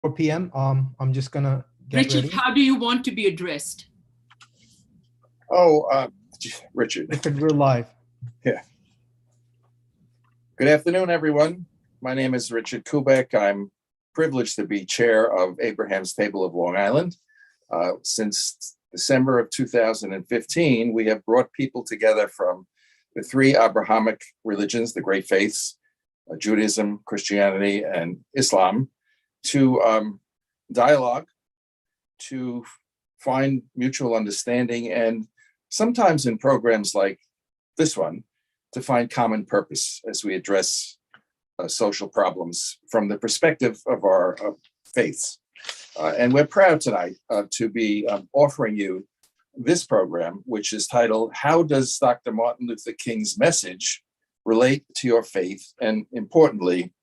4 p.m. I'm just gonna get Richard, ready. how do you want to be addressed? Oh, Richard. Richard, we're live. Yeah. Good afternoon, everyone. My name is Richard Kubek. I'm privileged to be chair of Abraham's Table of Long Island. Since December of 2015, we have brought people together from the three Abrahamic religions, the great faiths, Judaism, Christianity, and Islam, to dialogue, to find mutual understanding, and sometimes in programs like this one, to find common purpose as we address social problems from the perspective of our faiths. And we're proud tonight to be offering you this program, which is titled, How Does Dr. Martin Luther King's Message Relate to Your Faith? And importantly,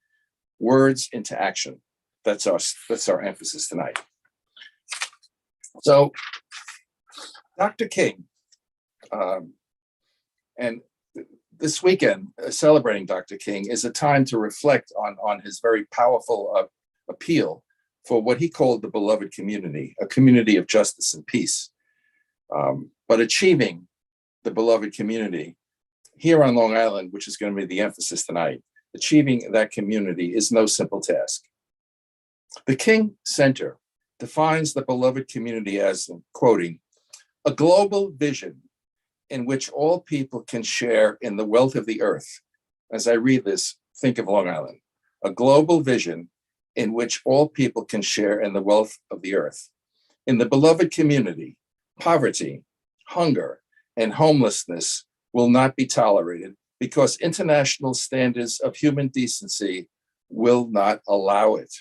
Words into Action. That's our emphasis tonight. So, Dr. King, and this weekend, celebrating Dr. King is a time to reflect on his very powerful appeal for what he called the beloved community, a community of justice and peace. But achieving the beloved community here on Long Island, which is going to be the emphasis tonight, achieving that community is no simple task. The King Center defines the beloved community as, quoting, a global vision in which all people can share in the wealth of the earth. As I read this, think of Long Island, a global vision in which all people can share in the wealth of the earth. In the beloved community, poverty, hunger, and homelessness will not be tolerated because international standards of human decency will not allow it.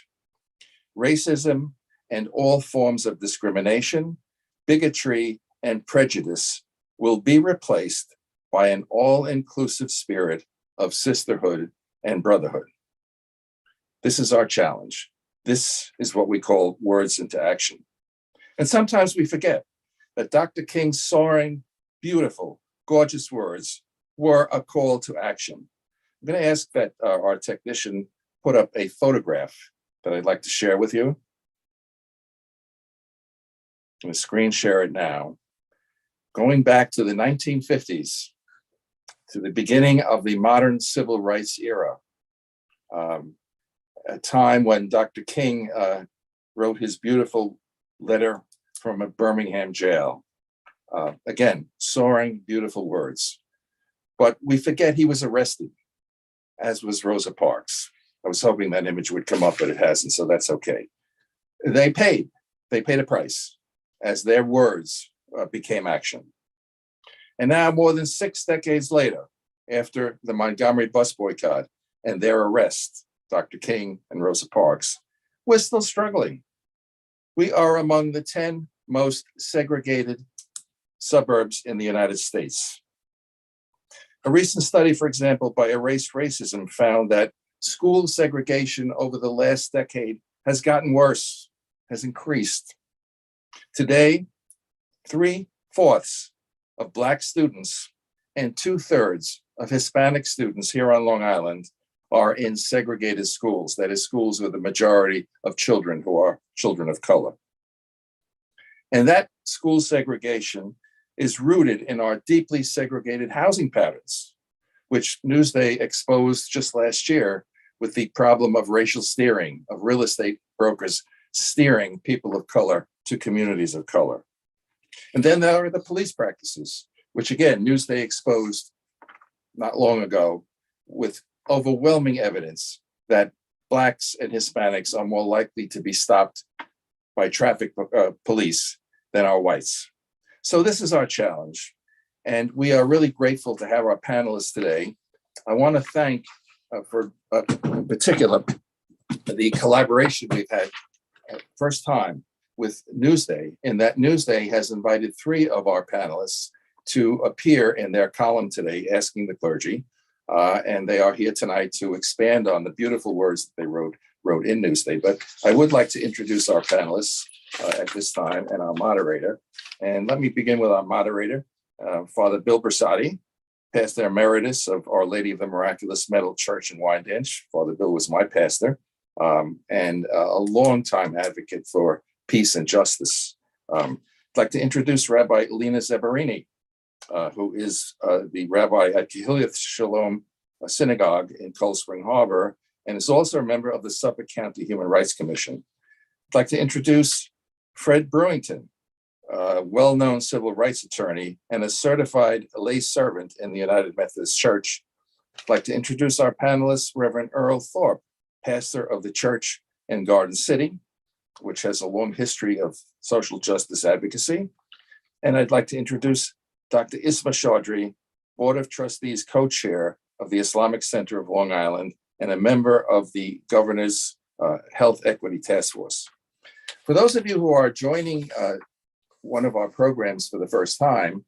Racism and all forms of discrimination, bigotry, and prejudice will be replaced by an all-inclusive spirit of sisterhood and brotherhood. This is our challenge. This is what we call words into action. And sometimes we forget that Dr. King's soaring, beautiful, gorgeous words were a call to action. I'm going to ask that our technician put up a photograph that I'd like to share with you. I'm going to screen share it now. Going back to the 1950s, to the beginning of the modern civil rights era, a time when Dr. King wrote his beautiful letter from a Birmingham jail. Again, soaring, beautiful words. But we forget he was arrested, as was Rosa Parks. I was hoping that image would come up, but it hasn't, so that's okay. They paid a price as their words became action. And now, more than 6 decades later, after the Montgomery bus boycott and their arrest, Dr. King and Rosa Parks, we're still struggling. We are among the 10 most segregated suburbs in the United States. A recent study, for example, by Erase Racism found that school segregation over the last decade has gotten worse, has increased. Today, 3/4 of Black students and 2/3 of Hispanic students here on Long Island are in segregated schools, that is, schools with a majority of children who are children of color. And that school segregation is rooted in our deeply segregated housing patterns, which Newsday exposed just last year with the problem of racial steering, of real estate brokers steering people of color to communities of color. And then there are the police practices, which again, Newsday exposed not long ago with overwhelming evidence that Blacks and Hispanics are more likely to be stopped by traffic police than are whites. So this is our challenge. And we are really grateful to have our panelists today. I want to thank for in particular the collaboration we've had first time with Newsday, in that Newsday has invited 3 of our panelists to appear in their column today, Asking the Clergy. And they are here tonight to expand on the beautiful words that they wrote in Newsday. But I would like to introduce our panelists at this time and our moderator. And let me begin with our moderator, Father Bill Bersati, pastor emeritus of Our Lady of the Miraculous Medal Church in Wyandanch. Father Bill was my pastor and a longtime advocate for peace and justice. I'd like to introduce Rabbi Lena Zeberini, who is the rabbi at Kehilioth Shalom Synagogue in Cold Spring Harbor, and is also a member of the Suffolk County Human Rights Commission. I'd like to introduce Fred Brewington, a well-known civil rights attorney and a certified lay servant in the United Methodist Church. I'd like to introduce our panelists, Reverend Earl Thorpe, pastor of the church in Garden City, which has a long history of social justice advocacy. And I'd like to introduce Dr. Isma Chaudhry, Board of Trustees co-chair of the Islamic Center of Long Island and a member of the Governor's Health Equity Task Force. For those of you who are joining one of our programs for the first time,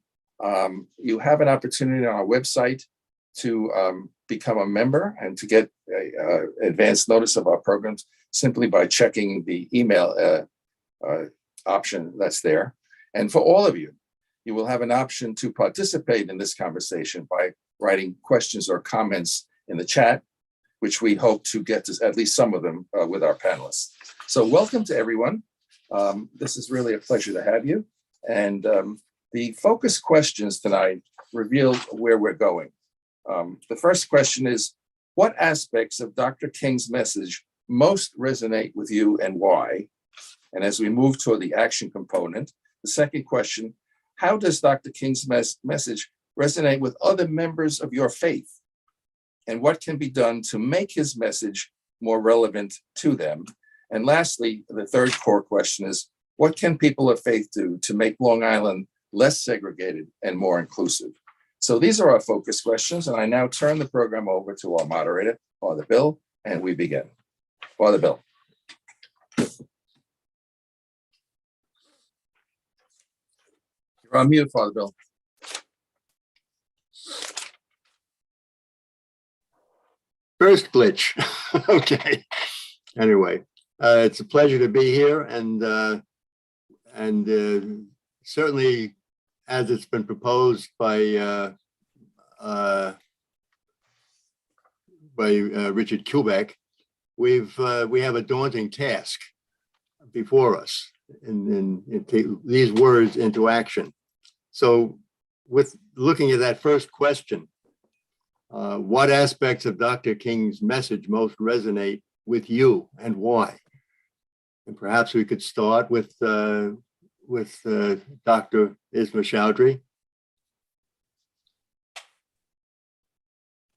you have an opportunity on our website to become a member and to get advance notice of our programs simply by checking the email option that's there. And for all of you, you will have an option to participate in this conversation by writing questions or comments in the chat, which we hope to get to at least some of them with our panelists. So welcome to everyone. This is really a pleasure to have you. And the focus questions tonight reveal where we're going. The first question is, what aspects of Dr. King's message most resonate with you and why? And as we move toward the action component, the second question, how does Dr. King's message resonate with other members of your faith? And what can be done to make his message more relevant to them? And lastly, the third core question is, what can people of faith do to make Long Island less segregated and more inclusive? So these are our focus questions, and I now turn the program over to our moderator, Father Bill, and we begin. Father Bill. You're on mute, Father Bill. First glitch. Okay. Anyway, it's a pleasure to be here, and certainly, as it's been proposed by Richard Kubek, we have a daunting task before us in take these words into action. So, with looking at that first question, what aspects of Dr. King's message most resonate with you and why? And perhaps we could start with Dr. Isma Chaudhry.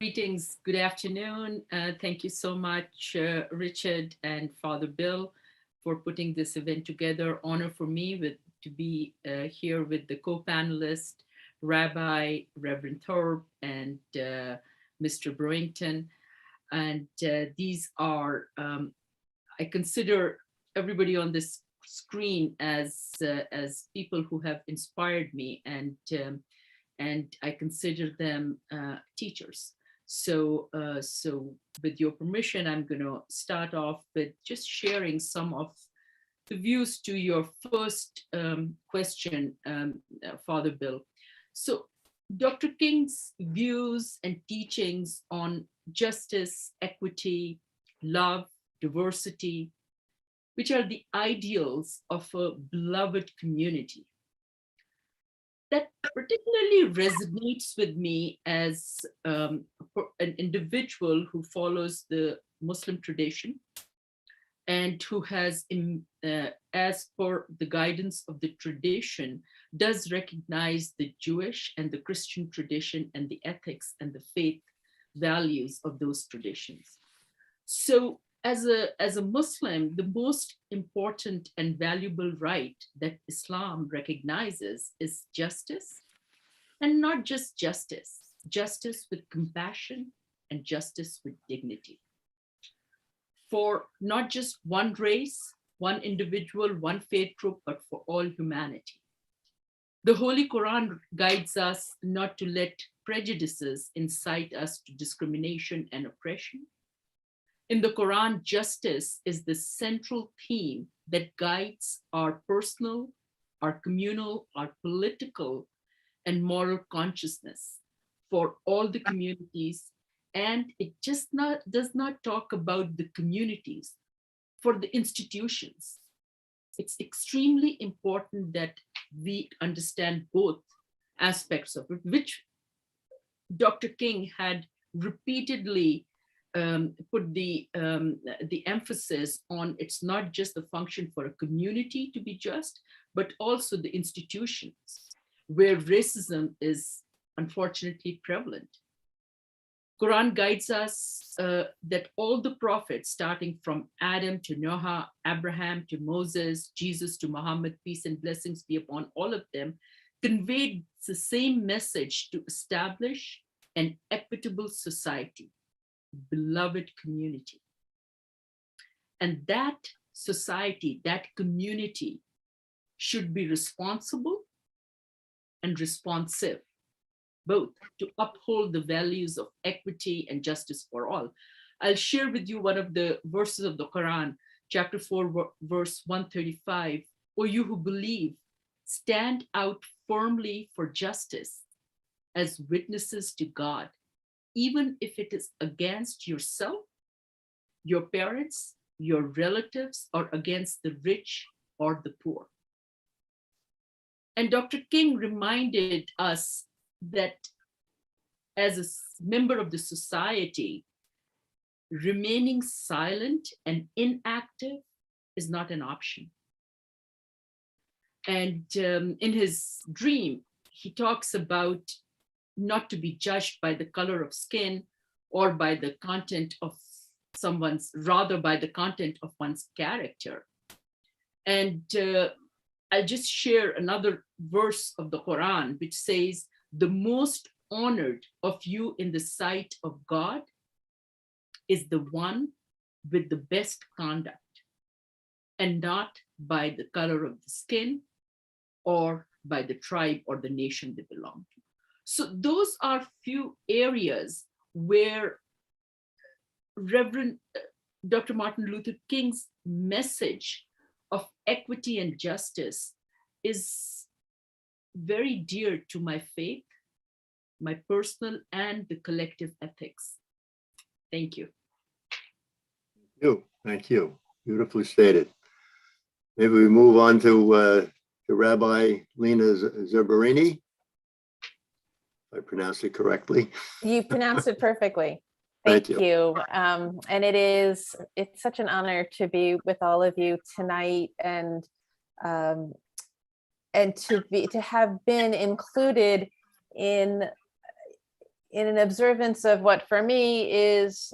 Greetings, good afternoon. Thank you so much, Richard and Father Bill, for putting this event together. Honor for me to be here with the co-panelists, Rabbi, Reverend Thorpe, and Mr. Brewington. And these are, I consider everybody on this screen as people who have inspired me, and I consider them teachers. So with your permission, I'm going to start off with just sharing some of the views to your first question, Father Bill. So Dr. King's views and teachings on justice, equity, love, diversity, which are the ideals of a beloved community, that particularly resonates with me as an individual who follows the Muslim tradition and who has, as per the guidance of the tradition, does recognize the Jewish and the Christian tradition and the ethics and the faith values of those traditions. So as a Muslim, the most important and valuable right that Islam recognizes is justice, and not just justice, justice with compassion and justice with dignity. For not just one race, one individual, one faith group, but for all humanity. The Holy Quran guides us not to let prejudices incite us to discrimination and oppression. In the Quran, justice is the central theme that guides our personal, our communal, our political, and moral consciousness for all the communities. And it just does not talk about the communities, for the institutions. It's extremely important that we understand both aspects of it, which Dr. King had repeatedly put the emphasis on. It's not just the function for a community to be just, but also the institutions where racism is unfortunately prevalent. Quran guides us that all the prophets, starting from Adam to Noah, Abraham to Moses, Jesus to Muhammad, peace and blessings be upon all of them, conveyed the same message to establish an equitable society, beloved community. And that society, that community should be responsible and responsive, both to uphold the values of equity and justice for all. I'll share with you one of the verses of the Quran, chapter 4, verse 135. O you who believe, stand out firmly for justice as witnesses to God, even if it is against yourself, your parents, your relatives, or against the rich or the poor. And Dr. King reminded us that as a member of the society, remaining silent and inactive is not an option. And in his dream, he talks about not to be judged by the color of skin or by the content of rather by the content of one's character. And I'll just share another verse of the Quran, which says, the most honored of you in the sight of God is the one with the best conduct, and not by the color of the skin or by the tribe or the nation they belong to. So those are few areas where Reverend Dr. Martin Luther King's message of equity and justice is very dear to my faith, my personal and the collective ethics. Thank you. Thank you. Beautifully stated. Maybe we move on to Rabbi Lena Zerberini. If I pronounced it correctly. You pronounced it perfectly. Thank Thank you. And it's such an honor to be with all of you tonight, and to have been included in an observance of what for me is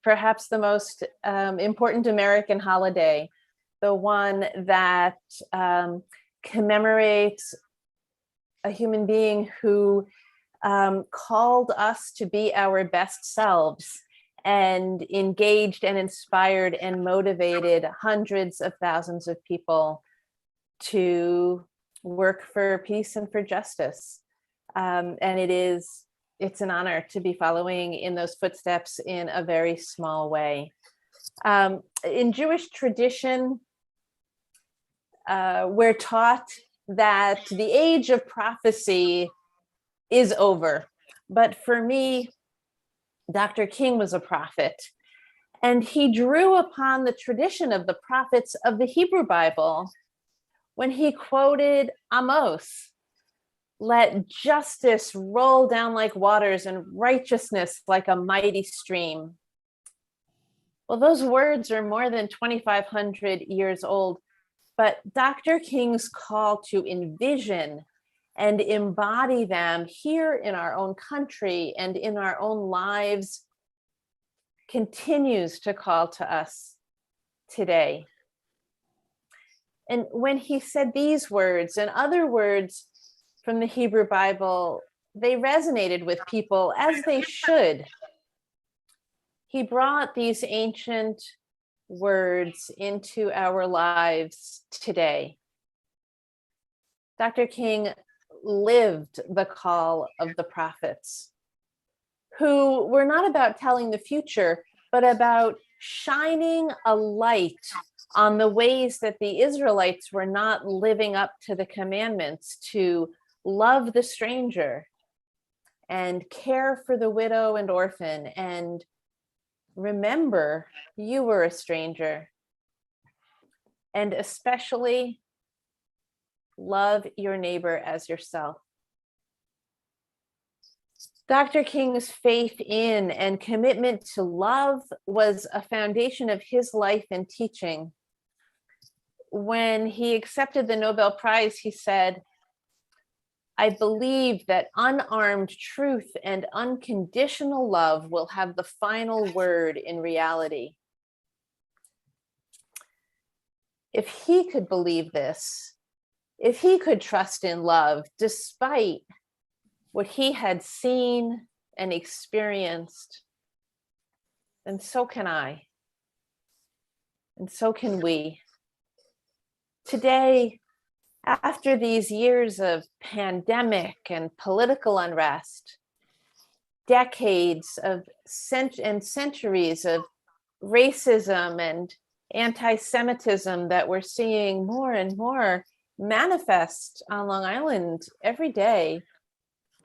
perhaps the most important American holiday, the one that commemorates a human being who called us to be our best selves and engaged and inspired and motivated hundreds of thousands of people to work for peace and for justice. And it's an honor to be following in those footsteps in a very small way. In Jewish tradition, we're taught that the age of prophecy is over. But for me, Dr. King was a prophet, and he drew upon the tradition of the prophets of the Hebrew Bible when he quoted Amos, "Let justice roll down like waters and righteousness like a mighty stream." Well, those words are more than 2,500 years old, but Dr. King's call to envision and embody them here in our own country and in our own lives continues to call to us today. And when he said these words and other words from the Hebrew Bible, they resonated with people, as they should. He brought these ancient words into our lives today. Dr. King lived the call of the prophets, who were not about telling the future, but about shining a light on the ways that the Israelites were not living up to the commandments to love the stranger and care for the widow and orphan, and remember you were a stranger and especially love your neighbor as yourself. Dr. King's faith in and commitment to love was a foundation of his life and teaching. When he accepted the Nobel Prize, he said, "I believe that unarmed truth and unconditional love will have the final word in reality." If he could believe this, if he could trust in love, despite what he had seen and experienced, then so can I, and so can we. Today, after these years of pandemic and political unrest, decades of centuries of racism and anti-Semitism that we're seeing more and more manifest on Long Island every day,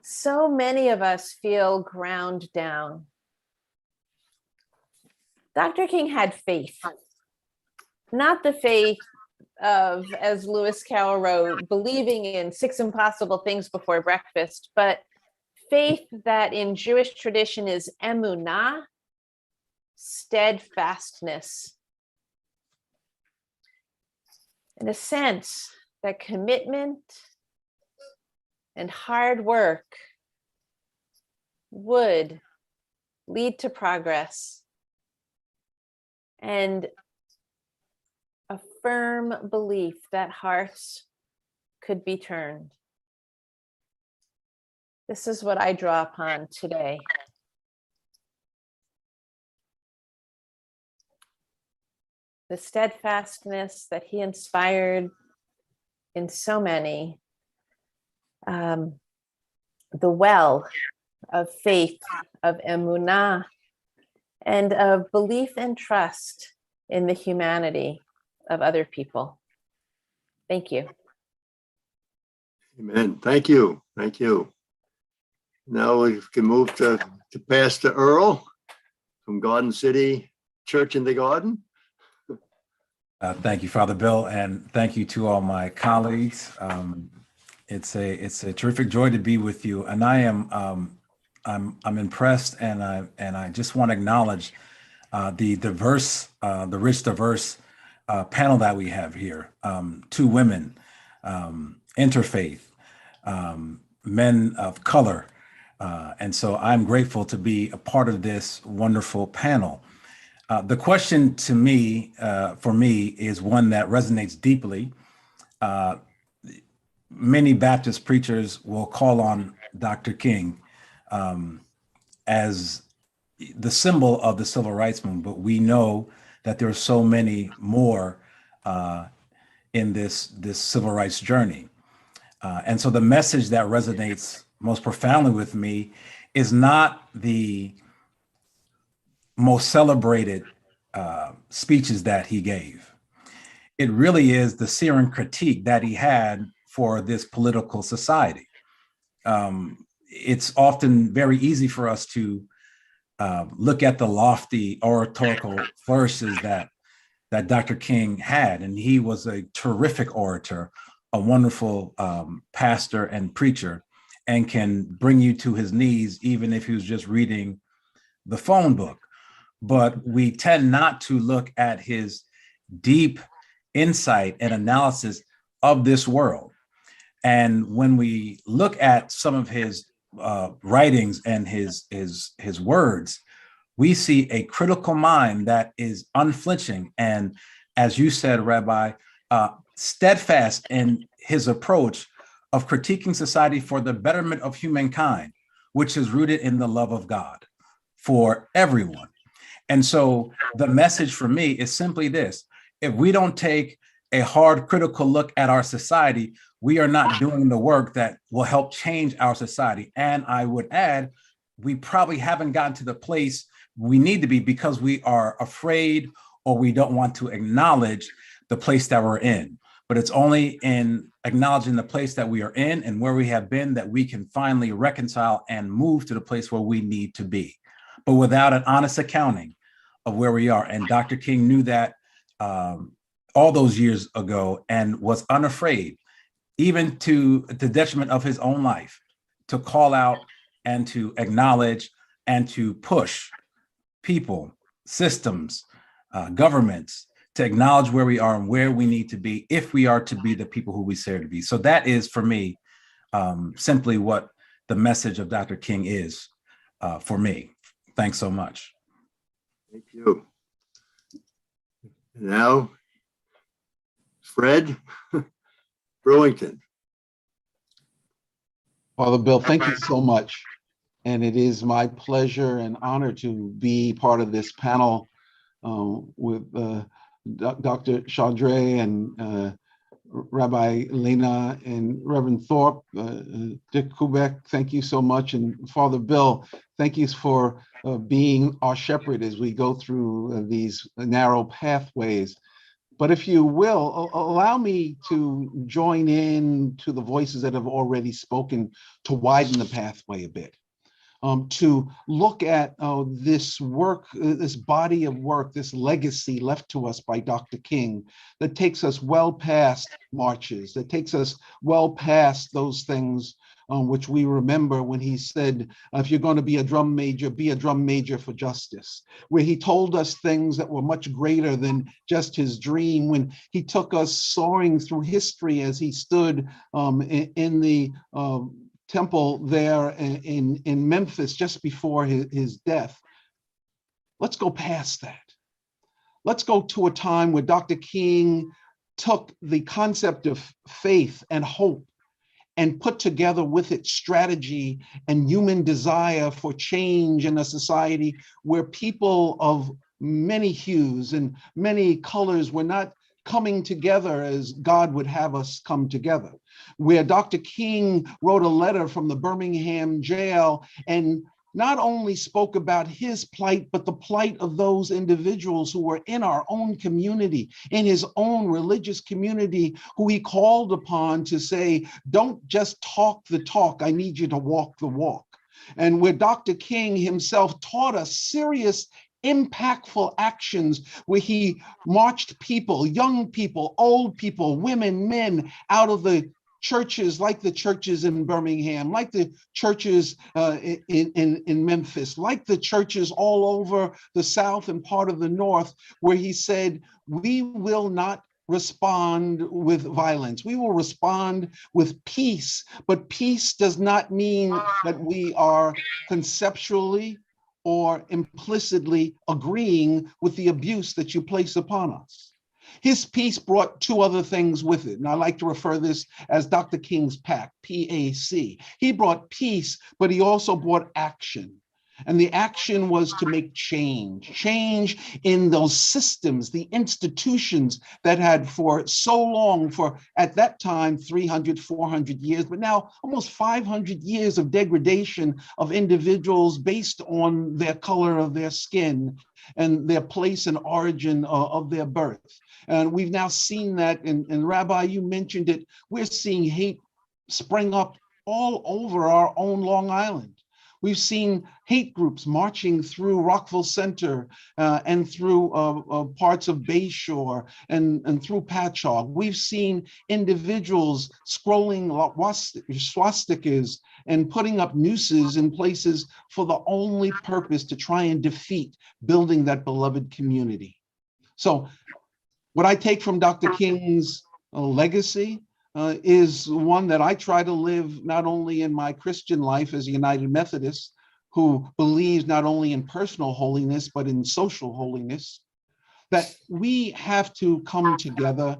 so many of us feel ground down. Dr. King had faith, not the faith of, as Lewis Carroll wrote, believing in 6 impossible things before breakfast, but faith that in Jewish tradition is emunah, steadfastness. In a sense, that commitment and hard work would lead to progress, and a firm belief that hearts could be turned. This is what I draw upon today. The steadfastness that he inspired in so many, the well of faith, of emunah, and of belief and trust in the humanity of other people. Thank you. Amen. Thank you. Thank you. Now we can move to Pastor Earl from Garden City Church in the Garden. Thank you, Father Bill, and thank you to all my colleagues. It's a terrific joy to be with you, and I am I'm impressed, and I just want to acknowledge the rich, diverse panel that we have here. 2 women, interfaith, men of color, and so I'm grateful to be a part of this wonderful panel. The question to me, for me, is one that resonates deeply. Many Baptist preachers will call on Dr. King as the symbol of the civil rights movement, but we know that there are so many more in this civil rights journey. And so the message that resonates most profoundly with me is not the most celebrated speeches that he gave. It really is the searing critique that he had for this political society. It's often very easy for us to look at the lofty oratorical flourishes that Dr. King had, and he was a terrific orator, a wonderful pastor and preacher, and can bring you to his knees even if he was just reading the phone book. But we tend not to look at his deep insight and analysis of this world. And when we look at some of his writings and his words, we see a critical mind that is unflinching and, as you said, Rabbi, steadfast in his approach of critiquing society for the betterment of humankind, which is rooted in the love of God for everyone. And so the message for me is simply this: if we don't take a hard critical look at our society, we are not doing the work that will help change our society. And I would add, we probably haven't gotten to the place we need to be because we are afraid or we don't want to acknowledge the place that we're in. But it's only in acknowledging the place that we are in and where we have been that we can finally reconcile and move to the place where we need to be. But without an honest accounting of where we are, and Dr. King knew that all those years ago and was unafraid, even to the detriment of his own life, to call out and to acknowledge and to push people, systems, governments to acknowledge where we are and where we need to be if we are to be the people who we say to be. So that is, for me, simply what the message of Dr. King is for me. Thanks so much. Thank you. Now, Fred Burlington. Father Bill, thank you so much. And it is my pleasure and honor to be part of this panel with Dr. Chaudry and Rabbi Lena and Reverend Thorpe, Dick Kubek, thank you so much. And Father Bill, thank you for being our shepherd as we go through these narrow pathways. But if you will, allow me to join in to the voices that have already spoken to widen the pathway a bit. To look at this work, this body of work, this legacy left to us by Dr. King that takes us well past marches, that takes us well past those things which we remember when he said, if you're going to be a drum major for justice, where he told us things that were much greater than just his dream, when he took us soaring through history as he stood in the temple there in Memphis just before his death. Let's go past that. Let's go to a time where Dr. King took the concept of faith and hope and put together with it strategy and human desire for change in a society where people of many hues and many colors were not coming together as God would have us come together, where Dr. King wrote a letter from the Birmingham jail and not only spoke about his plight, but the plight of those individuals who were in our own community, in his own religious community, who he called upon to say, don't just talk the talk, I need you to walk the walk. And where Dr. King himself taught us serious impactful actions where he marched people, young people, old people, women, men, out of the churches like the churches in Birmingham, like the churches in Memphis, like the churches all over the South and part of the North, where he said, we will not respond with violence. We will respond with peace, but peace does not mean that we are conceptually or implicitly agreeing with the abuse that you place upon us. His peace brought two other things with it, and I like to refer this as Dr. King's PAC, P-A-C. He brought peace, but he also brought action. And the action was to make change in those systems, the institutions that had for so long, for at that time, 300, 400 years, but now almost 500 years of degradation of individuals based on their color of their skin and their place and origin of their birth. And we've now seen that, and Rabbi, you mentioned it, we're seeing hate spring up all over our own Long Island. We've seen hate groups marching through Rockville Center and through parts of Bayshore and through Patchogue. We've seen individuals scrolling swastikas and putting up nooses in places for the only purpose to try and defeat building that beloved community. So what I take from Dr. King's legacy is one that I try to live not only in my Christian life as a United Methodist, who believes not only in personal holiness, but in social holiness, that we have to come together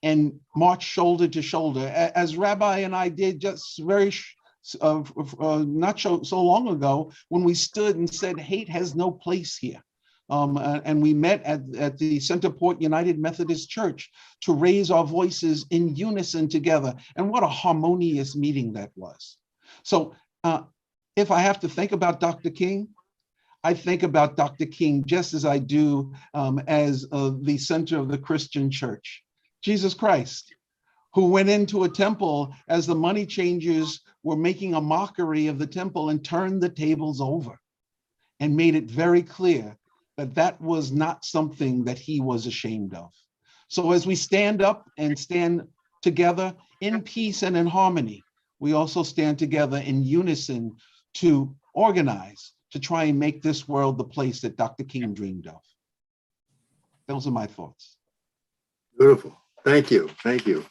and march shoulder to shoulder, as Rabbi and I did just not so long ago, when we stood and said, hate has no place here. And we met at the Centerport United Methodist Church to raise our voices in unison together. And what a harmonious meeting that was. So if I have to think about Dr. King, I think about Dr. King just as I do as the center of the Christian church, Jesus Christ, who went into a temple as the money changers were making a mockery of the temple and turned the tables over and made it very clear that that was not something that he was ashamed of. So as we stand up and stand together in peace and in harmony, we also stand together in unison to organize, to try and make this world the place that Dr. King dreamed of. Those are my thoughts. Beautiful. Thank you. Thank you.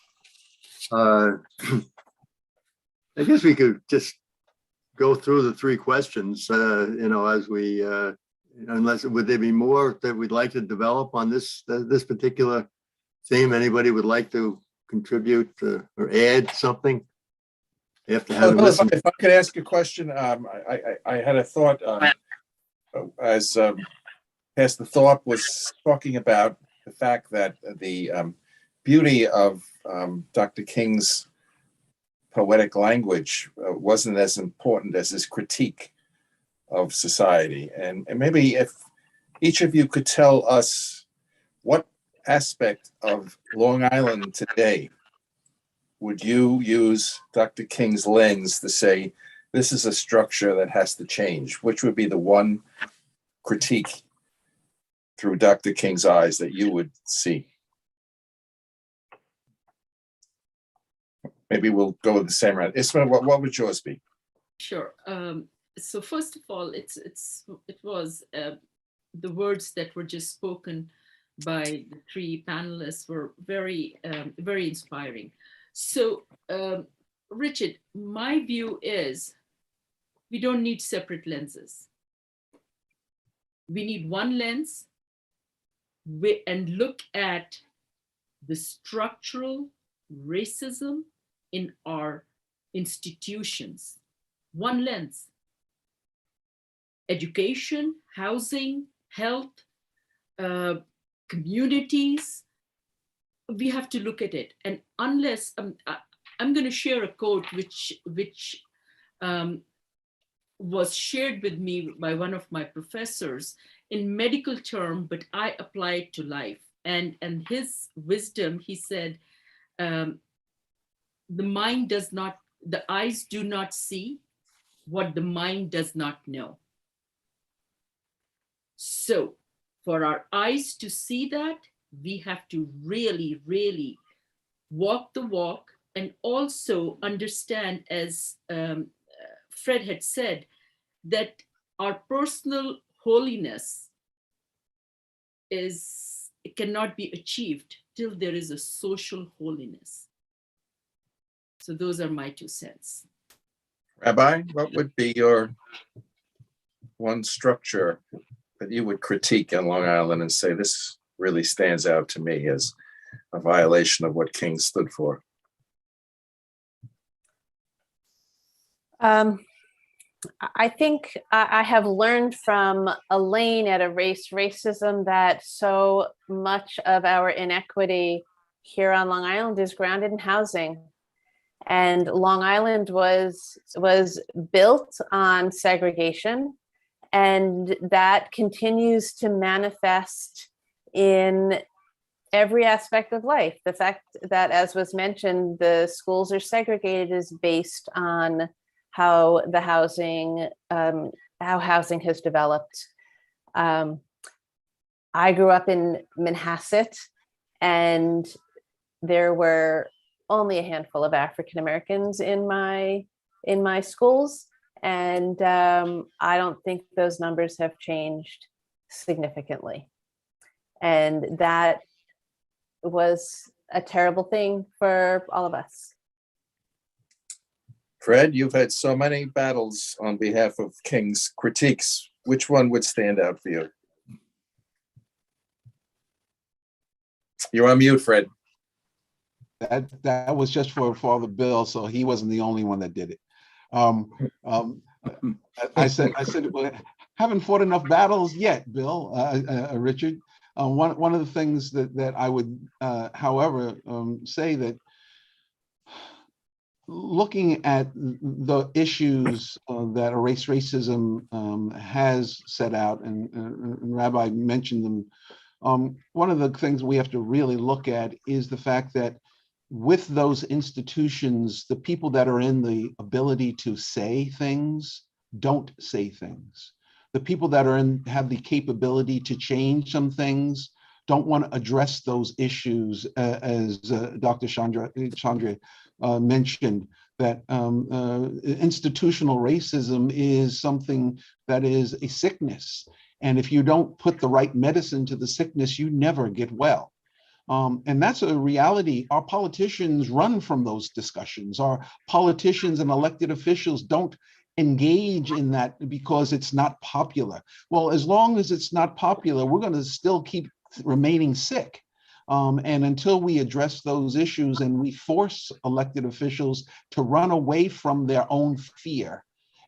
I guess we could just go through the three questions, as we, unless, would there be more that we'd like to develop on this particular theme? Anybody would like to contribute or add something? After having Bill, listened. if I could ask a question, I had a thought as Pastor Thorpe was talking about the fact that the beauty of Dr. King's poetic language wasn't as important as his critique of society. And maybe if each of you could tell us what aspect of Long Island today would you use Dr. King's lens to say, this is a structure that has to change? Which would be the one critique through Dr. King's eyes that you would see? Maybe we'll go with the same round. Isma, what would yours be? Sure. So first of all, it was the words that were just spoken by the three panelists were very, very inspiring. So, Richard, my view is we don't need separate lenses. We need one lens and look at the structural racism in our institutions. One lens. Education, housing, health, communities. We have to look at it. And unless, I'm going to share a quote which was shared with me by one of my professors in medical term, but I apply it to life. And his wisdom, he said, the eyes do not see what the mind does not know. So for our eyes to see that, we have to really, really walk the walk and also understand, as Fred had said, that our personal holiness cannot be achieved till there is a social holiness. So those are my 2 cents. Rabbi, what would be your one structure that you would critique on Long Island and say, this really stands out to me as a violation of what King stood for? I think I have learned from Elaine at Erase Racism that so much of our inequity here on Long Island is grounded in housing. And Long Island was built on segregation, and that continues to manifest in every aspect of life. The fact that, as was mentioned, the schools are segregated is based on how the housing, how housing has developed. I grew up in Manhasset, and there were only a handful of African Americans in my schools, and I don't think those numbers have changed significantly. And that was a terrible thing for all of us. Fred, you've had so many battles on behalf of King's critiques. Which one would stand out for you? You're on mute, Fred. That was just for Father Bill, so he wasn't the only one that did it. I said, well, haven't fought enough battles yet, Bill, Richard. One of the things that I would, however, say that looking at the issues that Erase Racism has set out, and Rabbi mentioned them, one of the things we have to really look at is the fact that with those institutions, the people that are in the ability to say things don't say things. The people that are have the capability to change some things don't want to address those issues, as Dr. Chandra mentioned, that institutional racism is something that is a sickness. And if you don't put the right medicine to the sickness, you never get well. And that's a reality. Our politicians run from those discussions. Our politicians and elected officials don't engage in that because it's not popular. Well, as long as it's not popular, we're going to still keep remaining sick. And until we address those issues and we force elected officials to run away from their own fear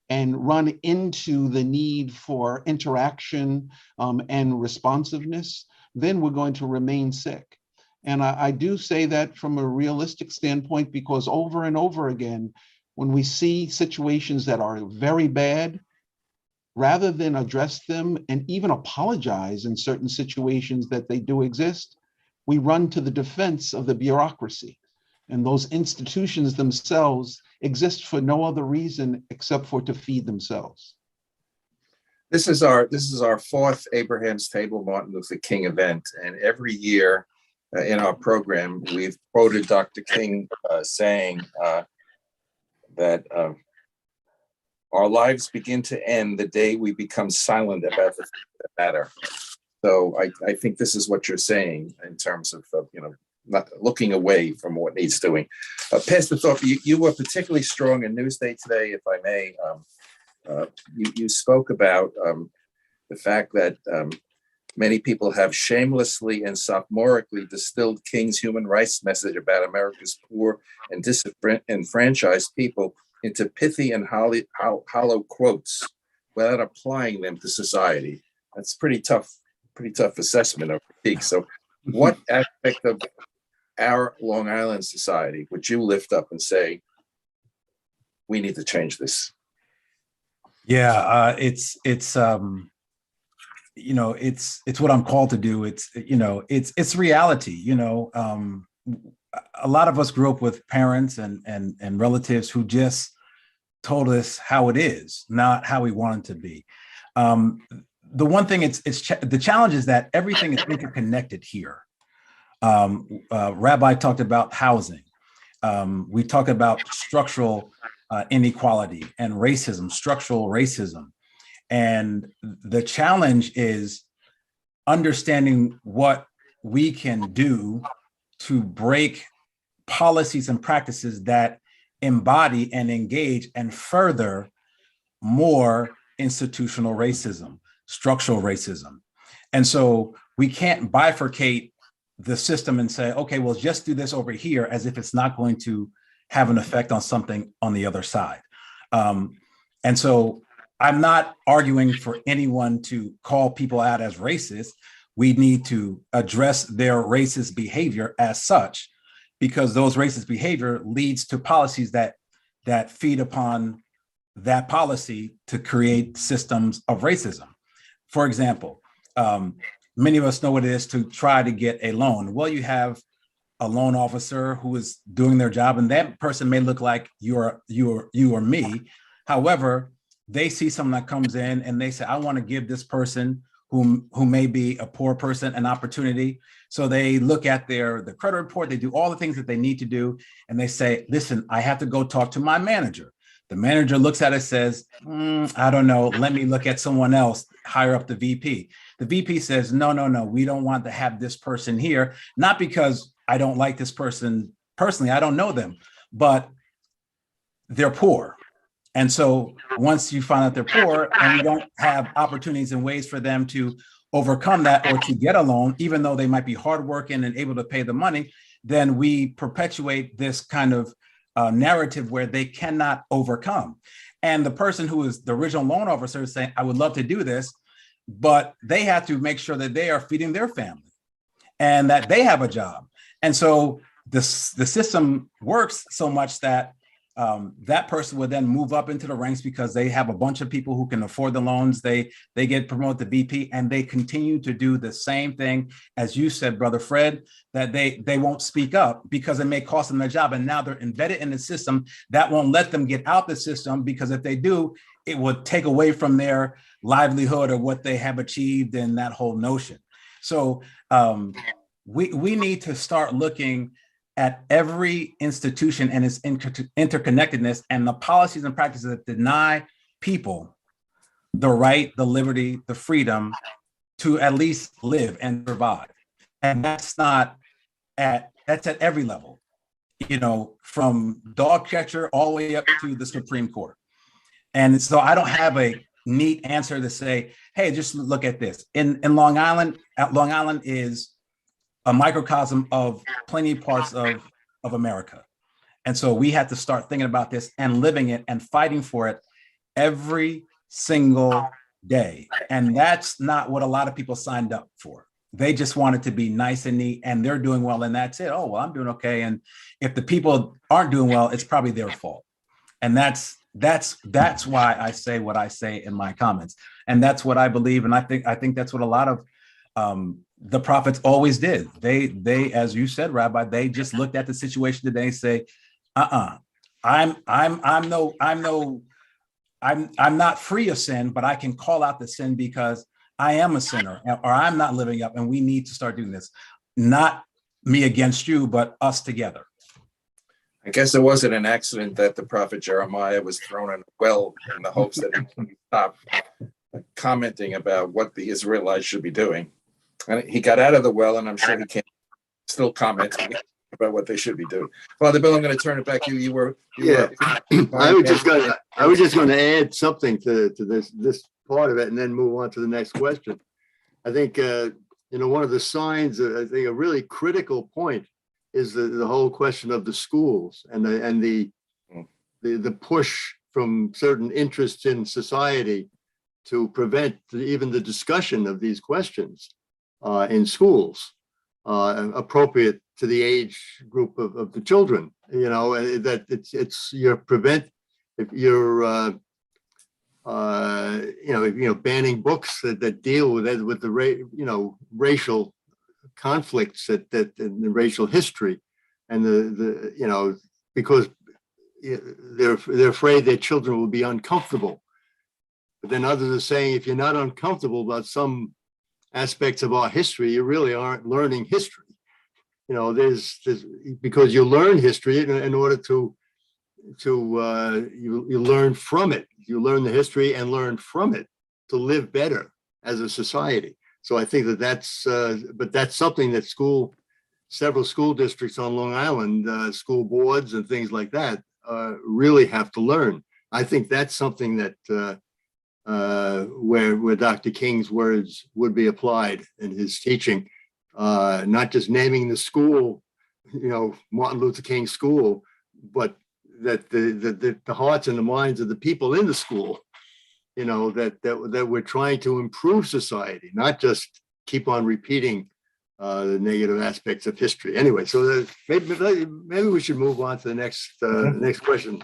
and run into the need for interaction and responsiveness, then we're going to remain sick. And I do say that from a realistic standpoint, because over and over again, when we see situations that are very bad, rather than address them and even apologize in certain situations that they do exist, we run to the defense of the bureaucracy. And those institutions themselves exist for no other reason except for to feed themselves. This is our fourth Abraham's Table Martin Luther King event, and every year in our program we've quoted Dr. King saying that our lives begin to end the day we become silent about the things that matter. So I think this is what you're saying in terms of not looking away from what needs doing. Pastor Thorpe, you were particularly strong in Newsday today, if I may. You spoke about the fact that many people have shamelessly and sophomorically distilled King's human rights message about America's poor and disenfranchised people into pithy and hollow quotes without applying them to society. That's pretty tough assessment of critique. So what aspect of our Long Island society would you lift up and say, we need to change this? Yeah, it's what I'm called to do. It's reality. A lot of us grew up with parents and relatives who just told us how it is, not how we want it to be. The one thing the challenge is that everything is interconnected here. Rabbi talked about housing. We talked about structural inequality and racism, structural racism. And the challenge is understanding what we can do to break policies and practices that embody and engage and further more institutional racism, structural racism. And so we can't bifurcate the system and say, okay, well, just do this over here as if it's not going to have an effect on something on the other side. And so I'm not arguing for anyone to call people out as racist. We need to address their racist behavior as such, because those racist behavior leads to policies that feed upon that policy to create systems of racism. For example, many of us know what it is to try to get a loan. Well, you have a loan officer who is doing their job, and that person may look like you or me. However, they see someone that comes in and they say, I want to give this person who may be a poor person an opportunity. So they look at the credit report, they do all the things that they need to do. And they say, listen, I have to go talk to my manager. The manager looks at it, says, I don't know, let me look at someone else higher up the VP. The VP says, no, we don't want to have this person here. Not because I don't like this person personally, I don't know them, but they're poor. And so once you find out they're poor and you don't have opportunities and ways for them to overcome that or to get a loan, even though they might be hardworking and able to pay the money, then we perpetuate this kind of narrative where they cannot overcome. And the person who is the original loan officer is saying, I would love to do this, but they have to make sure that they are feeding their family and that they have a job. And so the system works so much that that person would then move up into the ranks because they have a bunch of people who can afford the loans. They get promoted to VP, and they continue to do the same thing, as you said, Brother Fred, that they won't speak up because it may cost them their job. And now they're embedded in the system that won't let them get out the system, because if they do, it would take away from their livelihood or what they have achieved in that whole notion. So we need to start looking at every institution and its interconnectedness and the policies and practices that deny people the right, the liberty, the freedom to at least live and survive. And that's at every level, from dog catcher all the way up to the Supreme Court. And so I don't have a neat answer to say, hey, just look at this. In Long Island, Long Island is a microcosm of plenty of parts of America. And so we have to start thinking about this and living it and fighting for it every single day. And that's not what a lot of people signed up for. They just want it to be nice and neat and they're doing well and that's it. Oh, well, I'm doing okay. And if the people aren't doing well, it's probably their fault. And that's why I say what I say in my comments. And that's what I believe. And I think that's what a lot of the prophets always did. They, as you said, Rabbi, they just looked at the situation today and say, I'm not free of sin, but I can call out the sin because I am a sinner or I'm not living up, and we need to start doing this. Not me against you, but us together. I guess it wasn't an accident that the prophet Jeremiah was thrown in a well in the hopes that he can stop commenting about what the Israelites should be doing. And he got out of the well, and I'm sure he can still comment about what they should be doing. Father Bill, I'm going to turn it back to you. I was just going to add something to this part of it, and then move on to the next question. I think one of the signs, I think a really critical point is the whole question of the schools and the push from certain interests in society to prevent even the discussion of these questions in schools, appropriate to the age group of the children. That if you're banning books that deal with the racial conflicts that in the racial history, and because they're afraid their children will be uncomfortable. But then others are saying, if you're not uncomfortable about some aspects of our history, you really aren't learning history. There's because you learn history in order to you learn from it. You learn the history and learn from it to live better as a society. So I think that's something that several school districts on Long Island, school boards and things like that, really have to learn. I think that's something that where Dr. King's words would be applied in his teaching, not just naming the school, Martin Luther King School, but that the hearts and the minds of the people in the school, that we're trying to improve society, not just keep on repeating the negative aspects of history. Anyway, so maybe we should move on to the next question.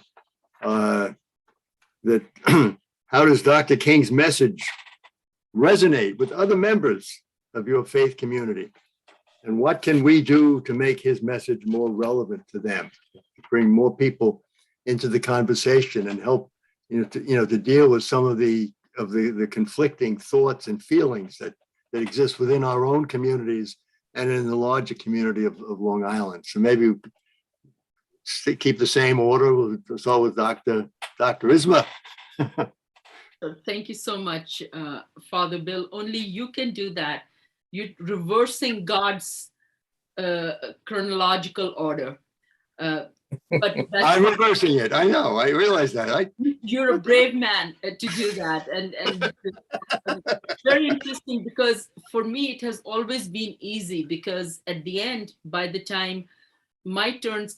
How does Dr. King's message resonate with other members of your faith community? And what can we do to make his message more relevant to them, to bring more people into the conversation and help, to deal with some of the conflicting thoughts and feelings that exist within our own communities and in the larger community of Long Island. So maybe keep the same order. We'll start with Dr. Isma. Thank you so much, Father Bill. Only you can do that. You're reversing God's chronological order. But I'm reversing it. I know. I realize that. You're a brave man to do that. And very interesting, because for me, it has always been easy, because at the end, by the time my turn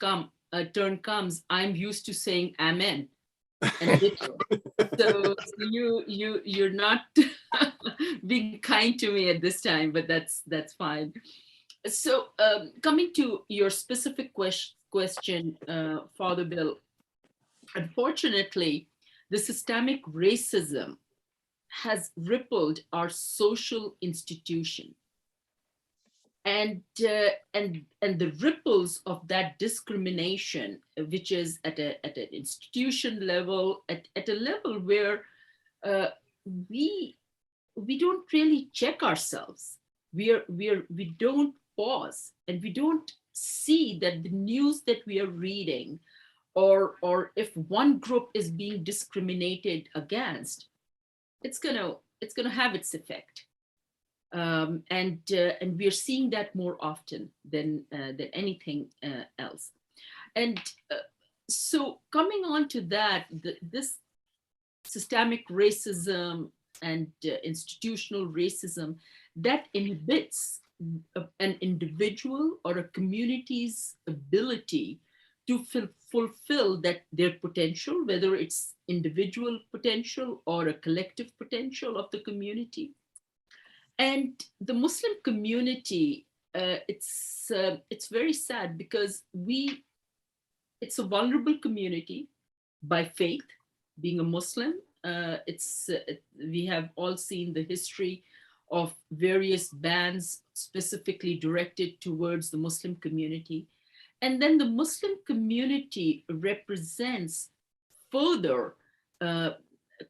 comes, I'm used to saying amen. And so you're not being kind to me at this time, but that's fine. So coming to your specific question, Father Bill, unfortunately, the systemic racism has rippled our social institution. And the ripples of that discrimination, which is at an institution level, at a level where we don't really check ourselves. we don't pause and we don't see that the news that we are reading, or if one group is being discriminated against, it's gonna have its effect. And we're seeing that more often than anything else. And so coming on to that, this systemic racism and institutional racism that inhibits an individual or a community's ability to fulfill their potential, whether it's individual potential or a collective potential of the community. And the Muslim community, it's very sad because it's a vulnerable community by faith. Being a Muslim, we have all seen the history of various bans specifically directed towards the Muslim community. And then the Muslim community represents further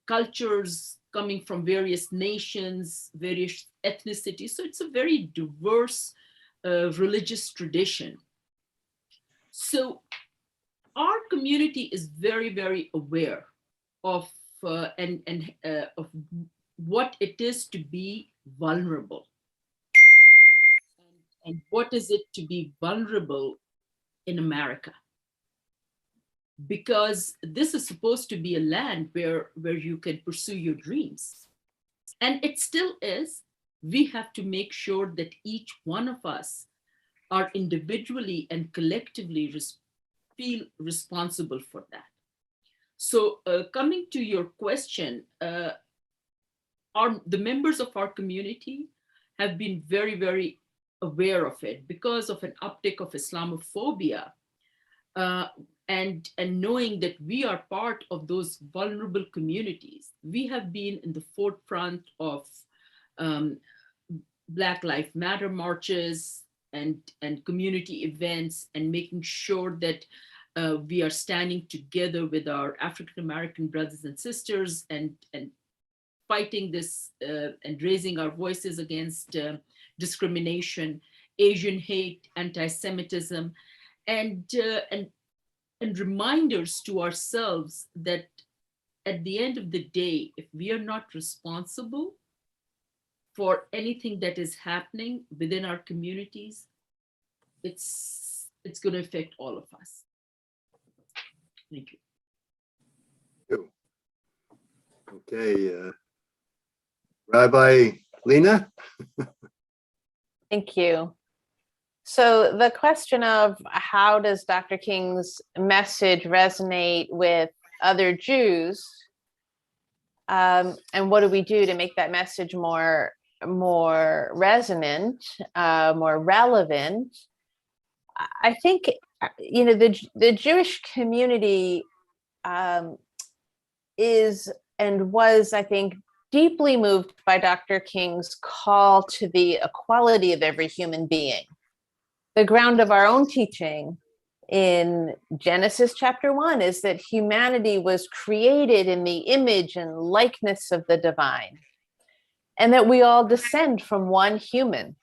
cultures coming from various nations, various ethnicities. So it's a very diverse religious tradition. So our community is very, very aware of of what it is to be vulnerable, and what is it to be vulnerable in America. Because this is supposed to be a land where you can pursue your dreams. And it still is. We have to make sure that each one of us are individually and collectively feel responsible for that. So coming to your question, the members of our community have been very, very aware of it because of an uptick of Islamophobia. And knowing that we are part of those vulnerable communities, we have been in the forefront of Black Lives Matter marches and community events, and making sure that we are standing together with our African-American brothers and sisters and fighting this and raising our voices against discrimination, Asian hate, anti-Semitism, and reminders to ourselves that at the end of the day, if we are not responsible for anything that is happening within our communities, it's going to affect all of us. Thank you. Okay, Rabbi Lena? Thank you. So the question of how does Dr. King's message resonate with other Jews, and what do we do to make that message more resonant, more relevant? I think, the Jewish community is and was, I think, deeply moved by Dr. King's call to the equality of every human being. The ground of our own teaching in Genesis chapter 1 is that humanity was created in the image and likeness of the divine, and that we all descend from one human.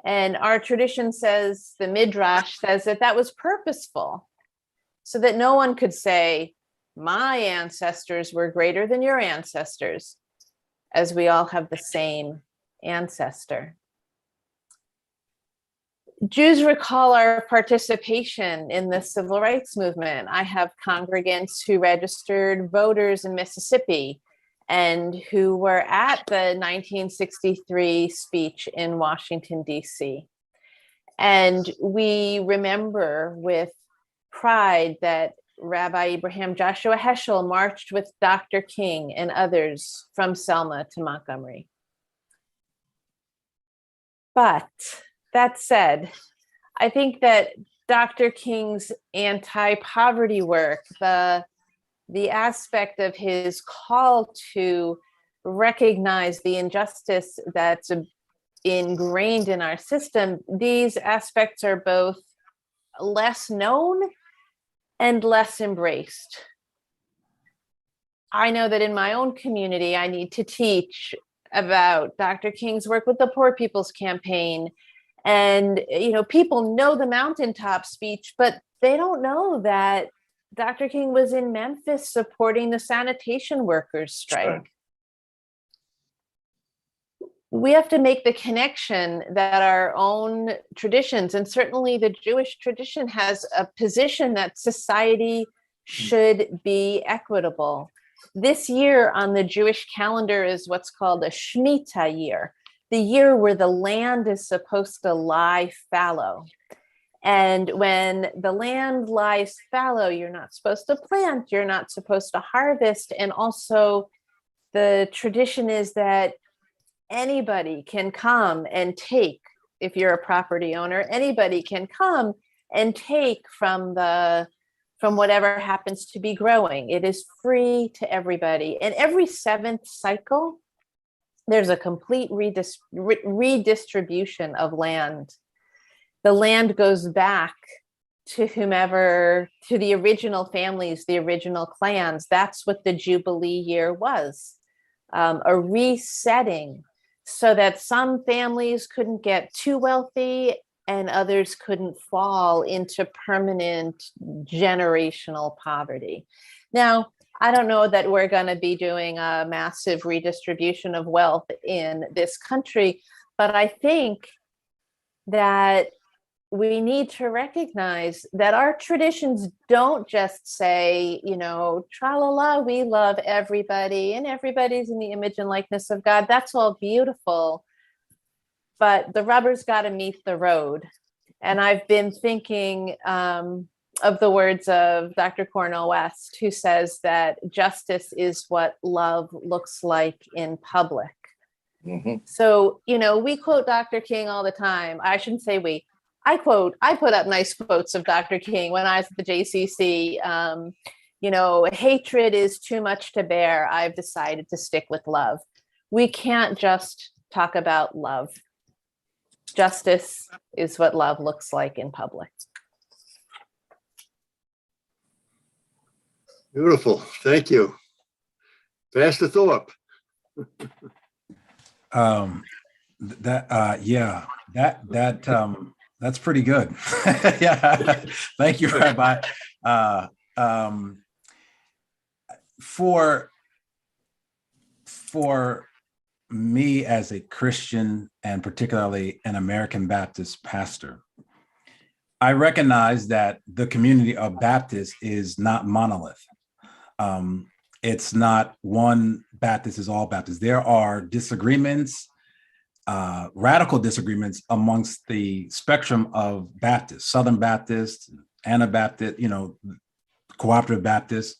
And our tradition says, the Midrash says, that was purposeful, so that no one could say, my ancestors were greater than your ancestors, as we all have the same ancestor. Jews recall our participation in the civil rights movement. I have congregants who registered voters in Mississippi and who were at the 1963 speech in Washington, D.C. And we remember with pride that Rabbi Abraham Joshua Heschel marched with Dr. King and others from Selma to Montgomery. But that said, I think that Dr. King's anti-poverty work, the aspect of his call to recognize the injustice that's ingrained in our system, these aspects are both less known and less embraced. I know that in my own community, I need to teach about Dr. King's work with the Poor People's Campaign. And, people know the mountaintop speech, but they don't know that Dr. King was in Memphis supporting the sanitation workers strike. Sure. We have to make the connection that our own traditions, and certainly the Jewish tradition, has a position that society should be equitable. This year on the Jewish calendar is what's called a Shemitah year, the year where the land is supposed to lie fallow. And when the land lies fallow, you're not supposed to plant, you're not supposed to harvest. And also the tradition is that anybody can come and take, if you're a property owner, anybody can come and take from whatever happens to be growing. It is free to everybody. And every 7th cycle, there's a complete redistribution of land. The land goes back to whomever, to the original families, the original clans. That's what the Jubilee year was, a resetting, so that some families couldn't get too wealthy and others couldn't fall into permanent generational poverty. Now, I don't know that we're going to be doing a massive redistribution of wealth in this country, but I think that we need to recognize that our traditions don't just say, tra-la-la, we love everybody and everybody's in the image and likeness of God. That's all beautiful, but the rubber's got to meet the road. And I've been thinking of the words of Dr. Cornel West, who says that justice is what love looks like in public. Mm-hmm. So, we quote Dr. King all the time. I shouldn't say we. I put up nice quotes of Dr. King when I was at the JCC. Hatred is too much to bear. I've decided to stick with love. We can't just talk about love. Justice is what love looks like in public. Beautiful. Thank you. Pastor Thorpe. That's pretty good. Yeah, thank you, Rabbi. For me as a Christian, and particularly an American Baptist pastor, I recognize that the community of Baptists is not monolith. It's not one Baptist is all Baptist. There are disagreements, radical disagreements amongst the spectrum of Baptists, Southern Baptists, Anabaptist, Cooperative Baptists.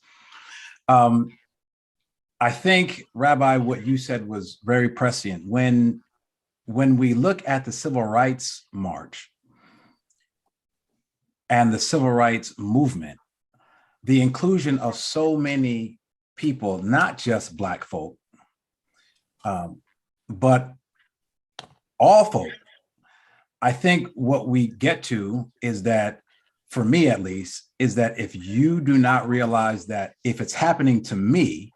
I think, Rabbi, what you said was very prescient. When we look at the Civil Rights March and the Civil Rights Movement, the inclusion of so many people, not just Black folk, but all folk, I think what we get to is that, for me at least, is that if you do not realize that if it's happening to me,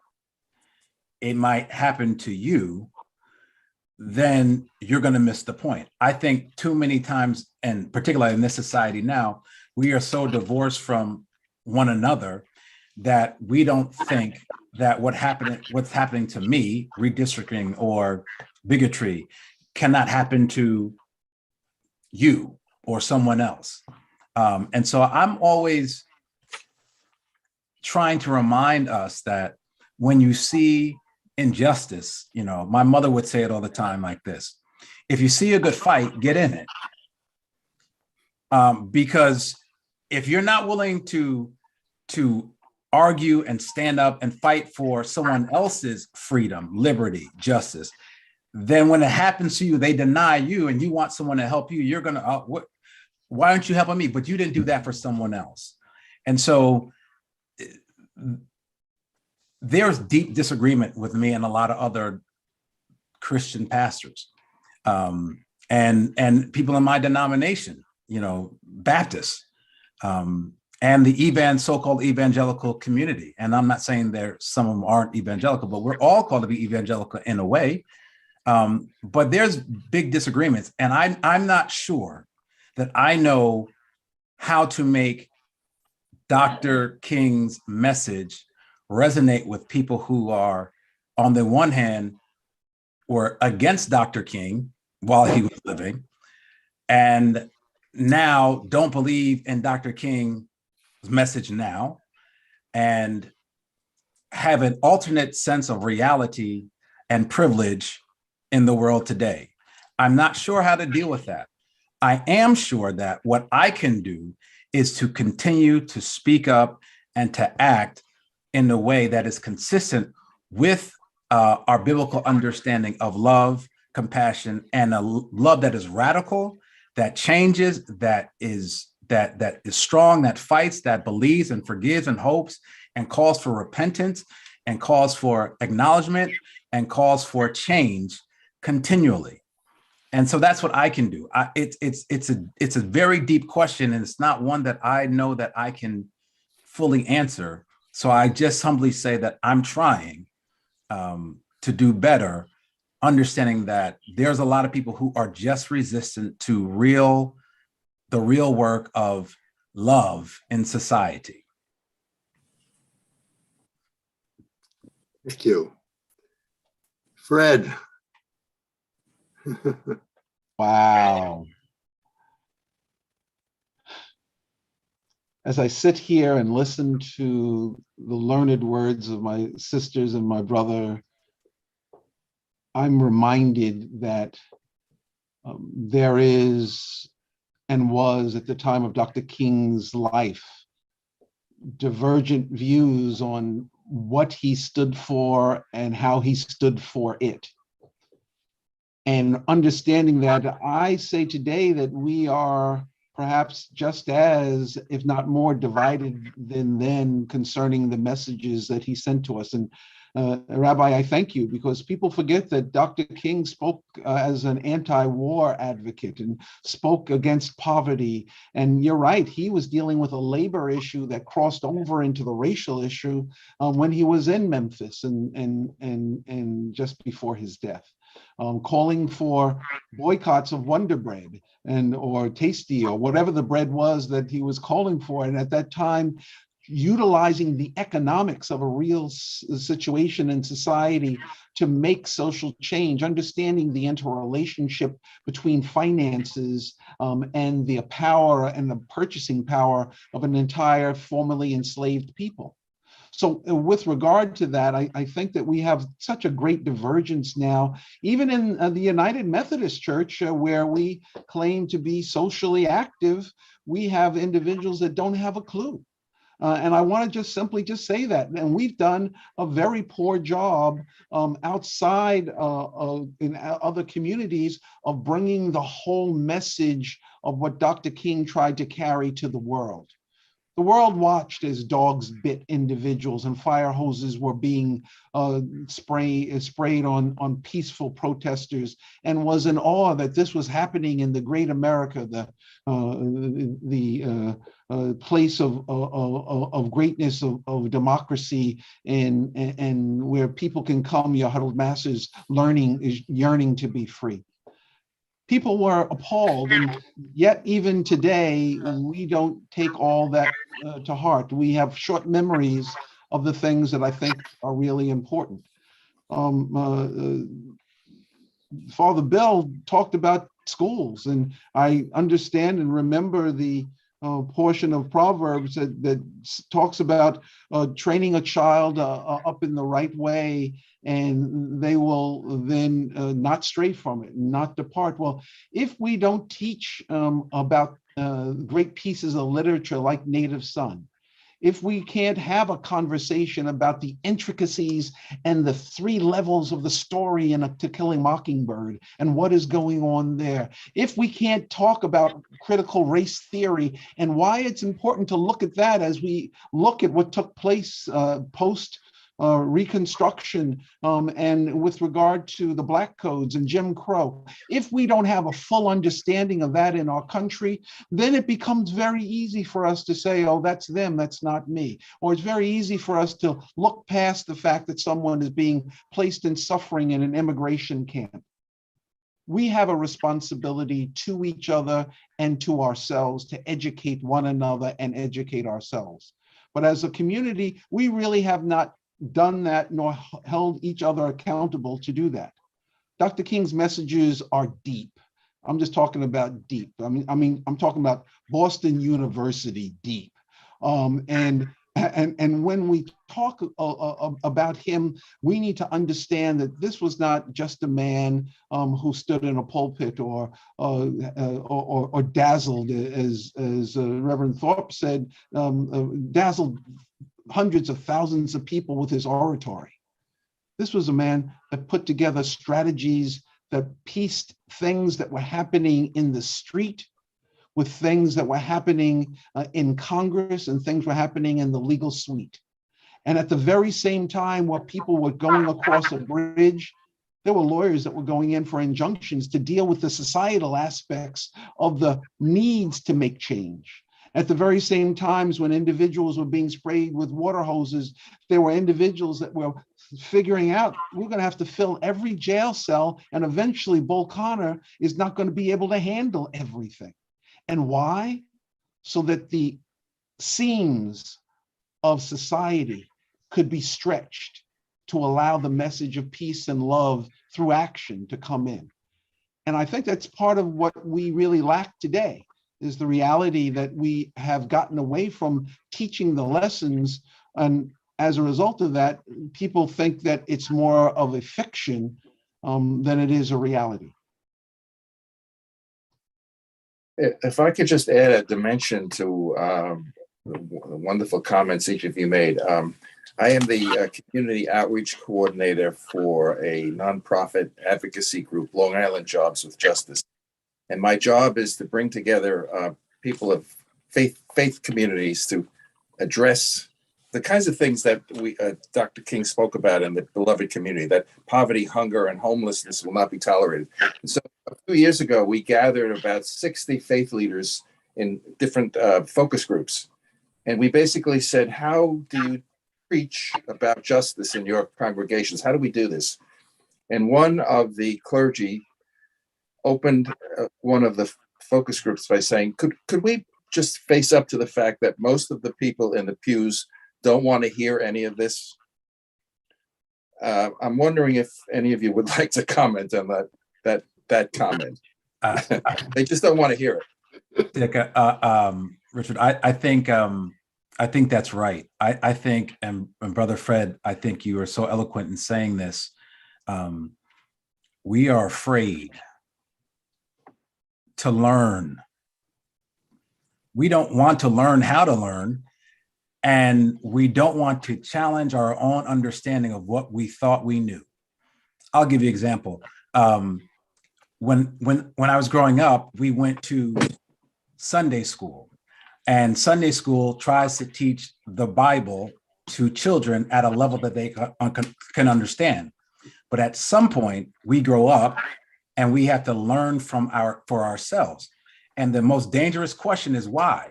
it might happen to you, then you're going to miss the point. I think too many times, and particularly in this society now, we are so divorced from one another that we don't think that what's happening to me, redistricting or bigotry, cannot happen to you or someone else. And so I'm always trying to remind us that when you see injustice, my mother would say it all the time like this: if you see a good fight, get in it. Because if you're not willing to argue and stand up and fight for someone else's freedom, liberty, justice, then when it happens to you, they deny you and you want someone to help you, you're going to, why aren't you helping me? But you didn't do that for someone else. And so there's deep disagreement with me and a lot of other Christian pastors and people in my denomination, Baptists, and the so-called evangelical community. And I'm not saying some of them aren't evangelical, but we're all called to be evangelical in a way. But there's big disagreements, and I'm not sure that I know how to make Dr. King's message resonate with people who are, on the one hand, were against Dr. King while he was living, and now don't believe in Dr. King's message now, and have an alternate sense of reality and privilege in the world today. I'm not sure how to deal with that. I am sure that what I can do is to continue to speak up and to act in a way that is consistent with our biblical understanding of love, compassion, and a love that is radical, that changes, that is strong, that fights, that believes and forgives and hopes, and calls for repentance, and calls for acknowledgement, and calls for change continually. And so that's what I can do. It's a very deep question, and it's not one that I know that I can fully answer. So I just humbly say that I'm trying to do better, understanding that there's a lot of people who are just resistant to the real work of love in society. Thank you. Fred. Wow. As I sit here and listen to the learned words of my sisters and my brother, I'm reminded that there is and was, at the time of Dr. King's life, divergent views on what he stood for and how he stood for it. And understanding that, I say today that we are perhaps just as, if not more, divided than then concerning the messages that he sent to us. And Rabbi, I thank you, because people forget that Dr. King spoke as an anti-war advocate and spoke against poverty. And you're right, he was dealing with a labor issue that crossed over into the racial issue when he was in Memphis and just before his death. Calling for boycotts of Wonder Bread or Tasty or whatever the bread was that he was calling for. And at that time, utilizing the economics of a real situation in society to make social change, understanding the interrelationship between finances and the power and the purchasing power of an entire formerly enslaved people. So with regard to that, I think that we have such a great divergence now, even in the United Methodist Church, where we claim to be socially active. We have individuals that don't have a clue. And I want to just simply say that. And we've done a very poor job outside in other communities of bringing the whole message of what Dr. King tried to carry to the world. The world watched as dogs bit individuals and fire hoses were being sprayed on peaceful protesters, and was in awe that this was happening in the great America, the place of greatness of democracy, and where people can come, your huddled masses, yearning to be free. People were appalled, and yet even today, we don't take all that to heart. We have short memories of the things that I think are really important. Father Bill talked about schools, and I understand and remember the portion of Proverbs that talks about training a child up in the right way, and they will then not stray from it, not depart. Well, if we don't teach about great pieces of literature like Native Son, if we can't have a conversation about the intricacies and the 3 levels of the story in To Kill a Mockingbird and what is going on there, if we can't talk about critical race theory and why it's important to look at that as we look at what took place post Reconstruction and with regard to the Black codes and Jim Crow, if we don't have a full understanding of that in our country, then it becomes very easy for us to say, oh, that's them, that's not me. Or it's very easy for us to look past the fact that someone is being placed in suffering in an immigration camp. we have a responsibility to each other and to ourselves to educate one another and educate ourselves. But as a community, we really have not done that nor held each other accountable to do that. Dr. King's messages are deep. I'm just talking about deep. I'm talking about Boston University deep. And when we talk about him, we need to understand that this was not just a man who stood in a pulpit or dazzled, as Reverend Thorpe said, dazzled hundreds of thousands of people with his oratory. This was a man that put together strategies that pieced things that were happening in the street with things that were happening in Congress and things were happening in the legal suite. And at the very same time, while people were going across a bridge, there were lawyers that were going in for injunctions to deal with the societal aspects of the needs to make change. At the very same times when individuals were being sprayed with water hoses, there were individuals that were figuring out, we're going to have to fill every jail cell, and eventually Bull Connor is not going to be able to handle everything. And why? So that the seams of society could be stretched to allow the message of peace and love through action to come in. And I think that's part of what we really lack today, is the reality that we have gotten away from teaching the lessons. And as a result of that, people think that it's more of a fiction than it is a reality. If I could just add a dimension to the wonderful comments each of you made. I am the community outreach coordinator for a nonprofit advocacy group, Long Island Jobs with Justice. And my job is to bring together people of faith communities to address the kinds of things that Dr. King spoke about in the beloved community, that poverty, hunger, and homelessness will not be tolerated. And so a few years ago, we gathered about 60 faith leaders in different focus groups. And we basically said, how do you preach about justice in your congregations? How do we do this? And one of the clergy opened one of the focus groups by saying, could we just face up to the fact that most of the people in the pews don't want to hear any of this? I'm wondering if any of you would like to comment on that comment. They just don't want to hear it. Richard, I think that's right. I think, and Brother Fred, I think you are so eloquent in saying this. We are afraid to learn. We don't want to learn how to learn, and we don't want to challenge our own understanding of what we thought we knew. I'll give you an example. When I was growing up, we went to Sunday school, and Sunday school tries to teach the Bible to children at a level that they can understand. But at some point, we grow up and we have to learn for ourselves. And the most dangerous question is why?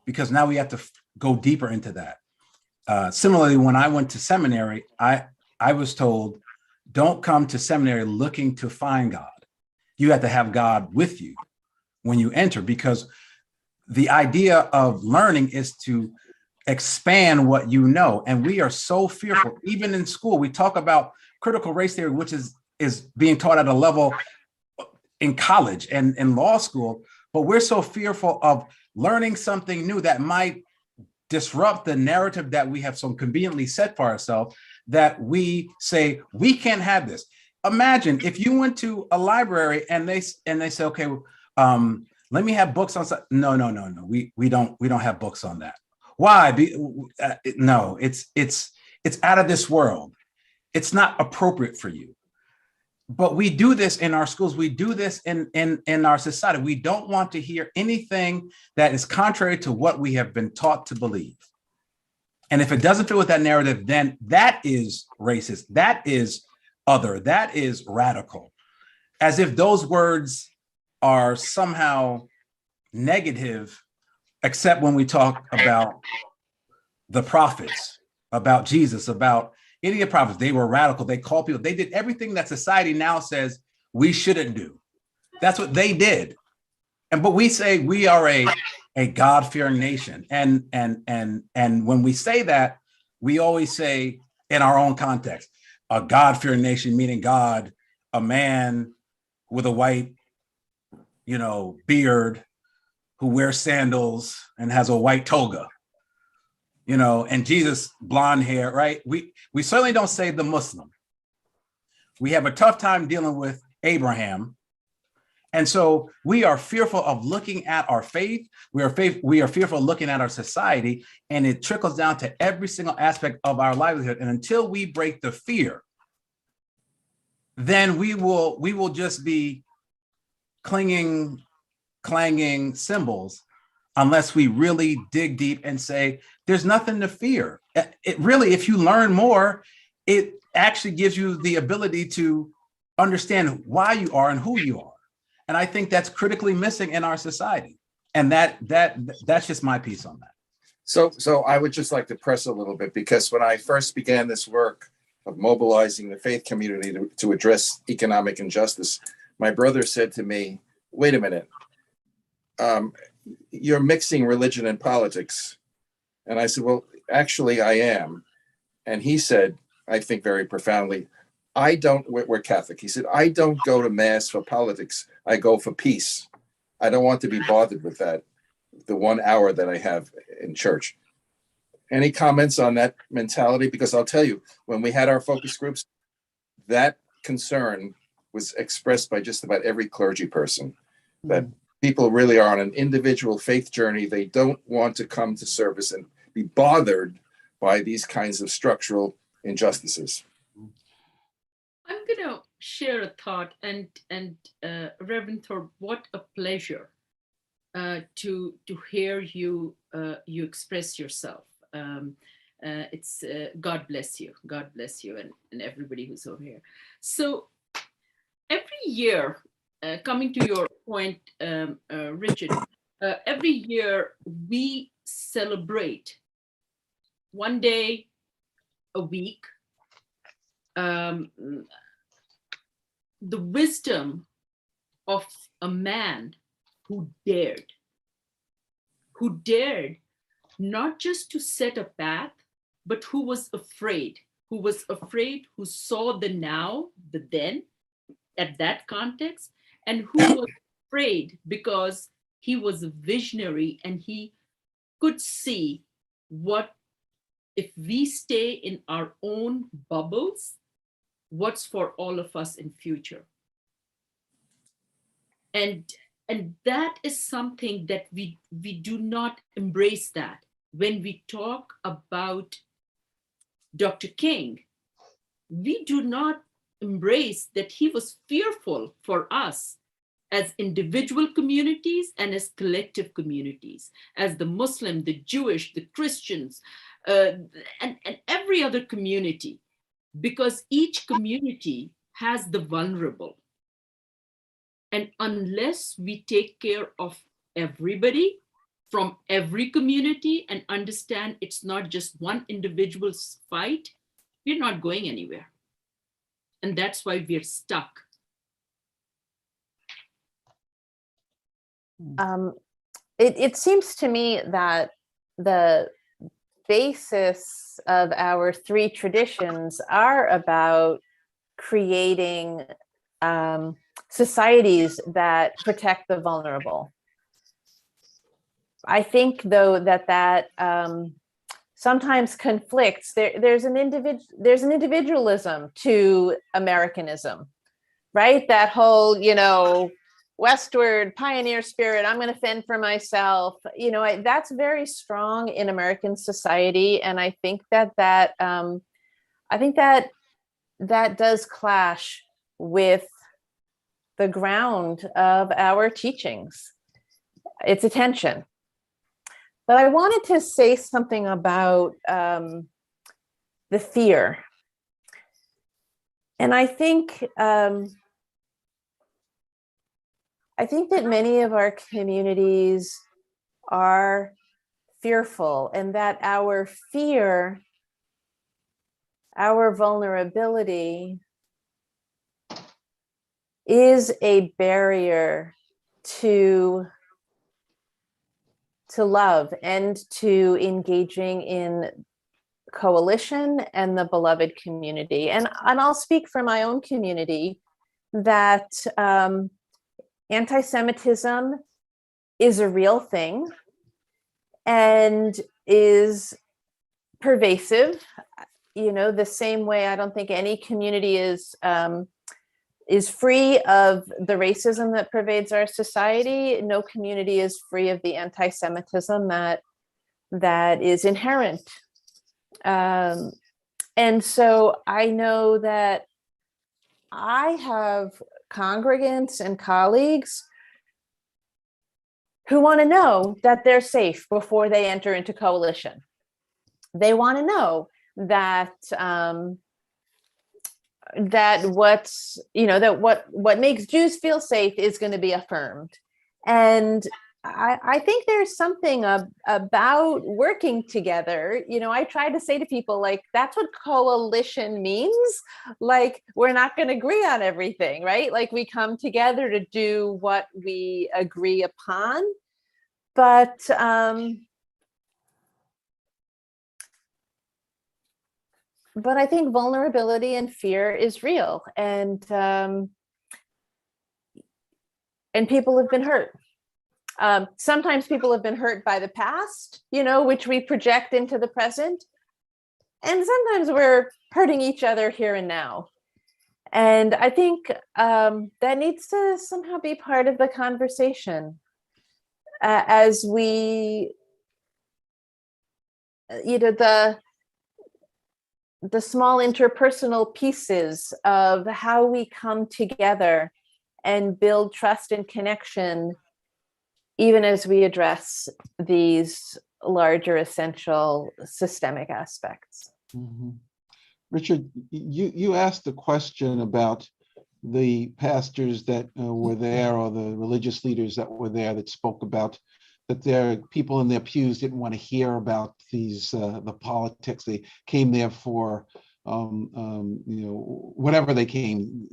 Because now we have to go deeper into that. Similarly, when I went to seminary, I was told, don't come to seminary looking to find God. You have to have God with you when you enter, because the idea of learning is to expand what you know. And we are so fearful. Even in school, we talk about critical race theory, which is being taught at a level in college and in law school, but we're so fearful of learning something new that might disrupt the narrative that we have so conveniently set for ourselves that we say, we can't have this. Imagine if you went to a library and they say, okay, let me have books on. No. We don't have books on that. Why? No, it's out of this world. It's not appropriate for you. But we do this in our schools. We do this in our society. We don't want to hear anything that is contrary to what we have been taught to believe. And if it doesn't fit with that narrative, then that is racist. That is other. That is radical. As if those words are somehow negative, except when we talk about the prophets, about Jesus, about any of the prophets. They were radical. They called people. They did everything that society now says we shouldn't do. That's what they did. But we say we are a God-fearing nation. And when we say that, we always say in our own context, a God-fearing nation, meaning God, a man with a white, beard, who wears sandals and has a white toga, and Jesus, blonde hair, right? We certainly don't say the Muslim. We have a tough time dealing with Abraham. And so we are fearful of looking at our faith. We are fearful of looking at our society, and it trickles down to every single aspect of our livelihood. And until we break the fear, then we will just be clanging cymbals, unless we really dig deep and say, there's nothing to fear. It really, if you learn more, it actually gives you the ability to understand why you are and who you are. And I think that's critically missing in our society. And that's just my piece on that. So I would just like to press a little bit, because when I first began this work of mobilizing the faith community to address economic injustice, my brother said to me, wait a minute, you're mixing religion and politics. And I said, well, actually I am. And he said, I think very profoundly, we're Catholic. He said, I don't go to mass for politics. I go for peace. I don't want to be bothered with that, the 1 hour that I have in church. Any comments on that mentality? Because I'll tell you, when we had our focus groups, that concern was expressed by just about every clergy person, that people really are on an individual faith journey. They don't want to come to service and be bothered by these kinds of structural injustices. I'm going to share a thought, and Reverend Thorpe, what a pleasure to hear you express yourself. It's God bless you, and everybody who's over here. So every year, coming to your point, Richard, every year we celebrate one day a week the wisdom of a man who dared not just to set a path, but who was afraid, who saw the now, the then, at that context, and who was afraid because he was a visionary and he could see what, if we stay in our own bubbles, what's for all of us in future. And that is something that we do not embrace. That when we talk about Dr. King, we do not embrace that he was fearful for us as individual communities and as collective communities, as the Muslim, the Jewish, the Christians, and every other community, because each community has the vulnerable. And unless we take care of everybody from every community and understand it's not just one individual's fight, we're not going anywhere. And that's why we're stuck. It seems to me that the basis of our three traditions are about creating societies that protect the vulnerable. I think, though, that sometimes conflicts. There's an individualism to Americanism, right? That whole, westward pioneer spirit. I'm going to fend for myself. That's very strong in American society, and I think that does clash with the ground of our teachings. It's a tension. But I wanted to say something about the fear. And I think that many of our communities are fearful, and that our fear, our vulnerability is a barrier to love and to engaging in coalition and the beloved community. And I'll speak for my own community that anti-Semitism is a real thing and is pervasive. You know, the same way I don't think any community is free of the racism that pervades our society. No community is free of the anti-Semitism that is inherent. And so I know that I have congregants and colleagues who want to know that they're safe before they enter into coalition. They want to know that what makes Jews feel safe is going to be affirmed. And I think there's something about working together. You know, I try to say to people, like, that's what coalition means. Like, we're not going to agree on everything, right? Like, we come together to do what we agree upon. But I think vulnerability and fear is real, and people have been hurt. Sometimes people have been hurt by the past, you know, which we project into the present. And sometimes we're hurting each other here and now. And I think that needs to somehow be part of the conversation as we, you know, the small interpersonal pieces of how we come together and build trust and connection, even as we address these larger, essential, systemic aspects. Mhm. Richard, you asked the question about the pastors that were there, or the religious leaders that were there, that spoke about that their people in their pews didn't want to hear about these the politics. They came there for you know, whatever they came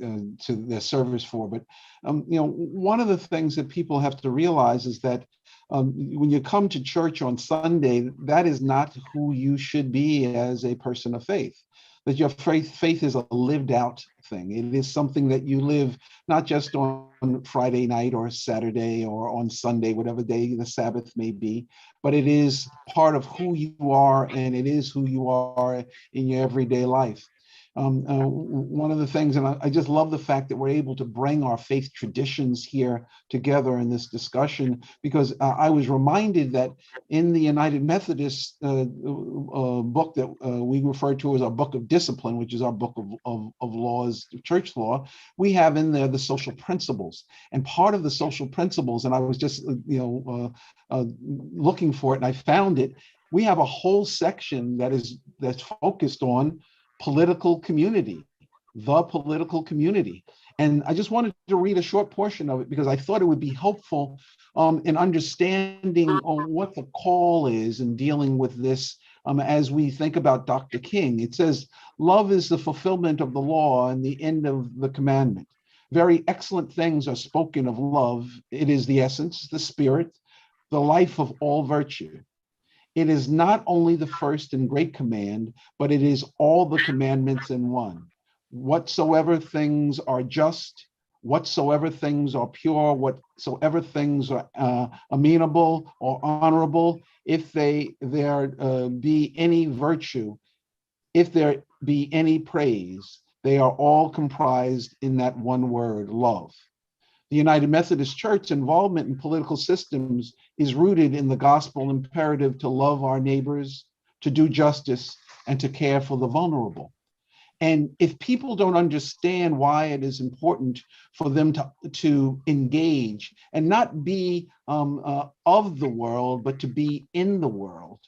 to their service for. But you know, one of the things that people have to realize is that when you come to church on Sunday, that is not who you should be as a person of faith. That your faith is a lived out thing. It is something that you live not just on Friday night or Saturday or on Sunday, whatever day the Sabbath may be, but it is part of who you are, and it is who you are in your everyday life. One of the things, and I just love the fact that we're able to bring our faith traditions here together in this discussion, because I was reminded that in the United Methodist book that we refer to as our Book of Discipline, which is our book of laws, church law, we have in there the social principles. And part of the social principles, and I was just looking for it and I found it, we have a whole section that's focused on political community, the political community. And I just wanted to read a short portion of it because I thought it would be helpful in understanding what the call is in dealing with this as we think about Dr. King. It says, love is the fulfillment of the law and the end of the commandment. Very excellent things are spoken of love. It is the essence, the spirit, the life of all virtue. It is not only the first and great command, but it is all the commandments in one. Whatsoever things are just, whatsoever things are pure, whatsoever things are amenable or honorable, if there be any virtue, if there be any praise, they are all comprised in that one word, love. The United Methodist Church involvement in political systems is rooted in the gospel imperative to love our neighbors, to do justice, and to care for the vulnerable. And if people don't understand why it is important for them to engage and not be of the world, but to be in the world,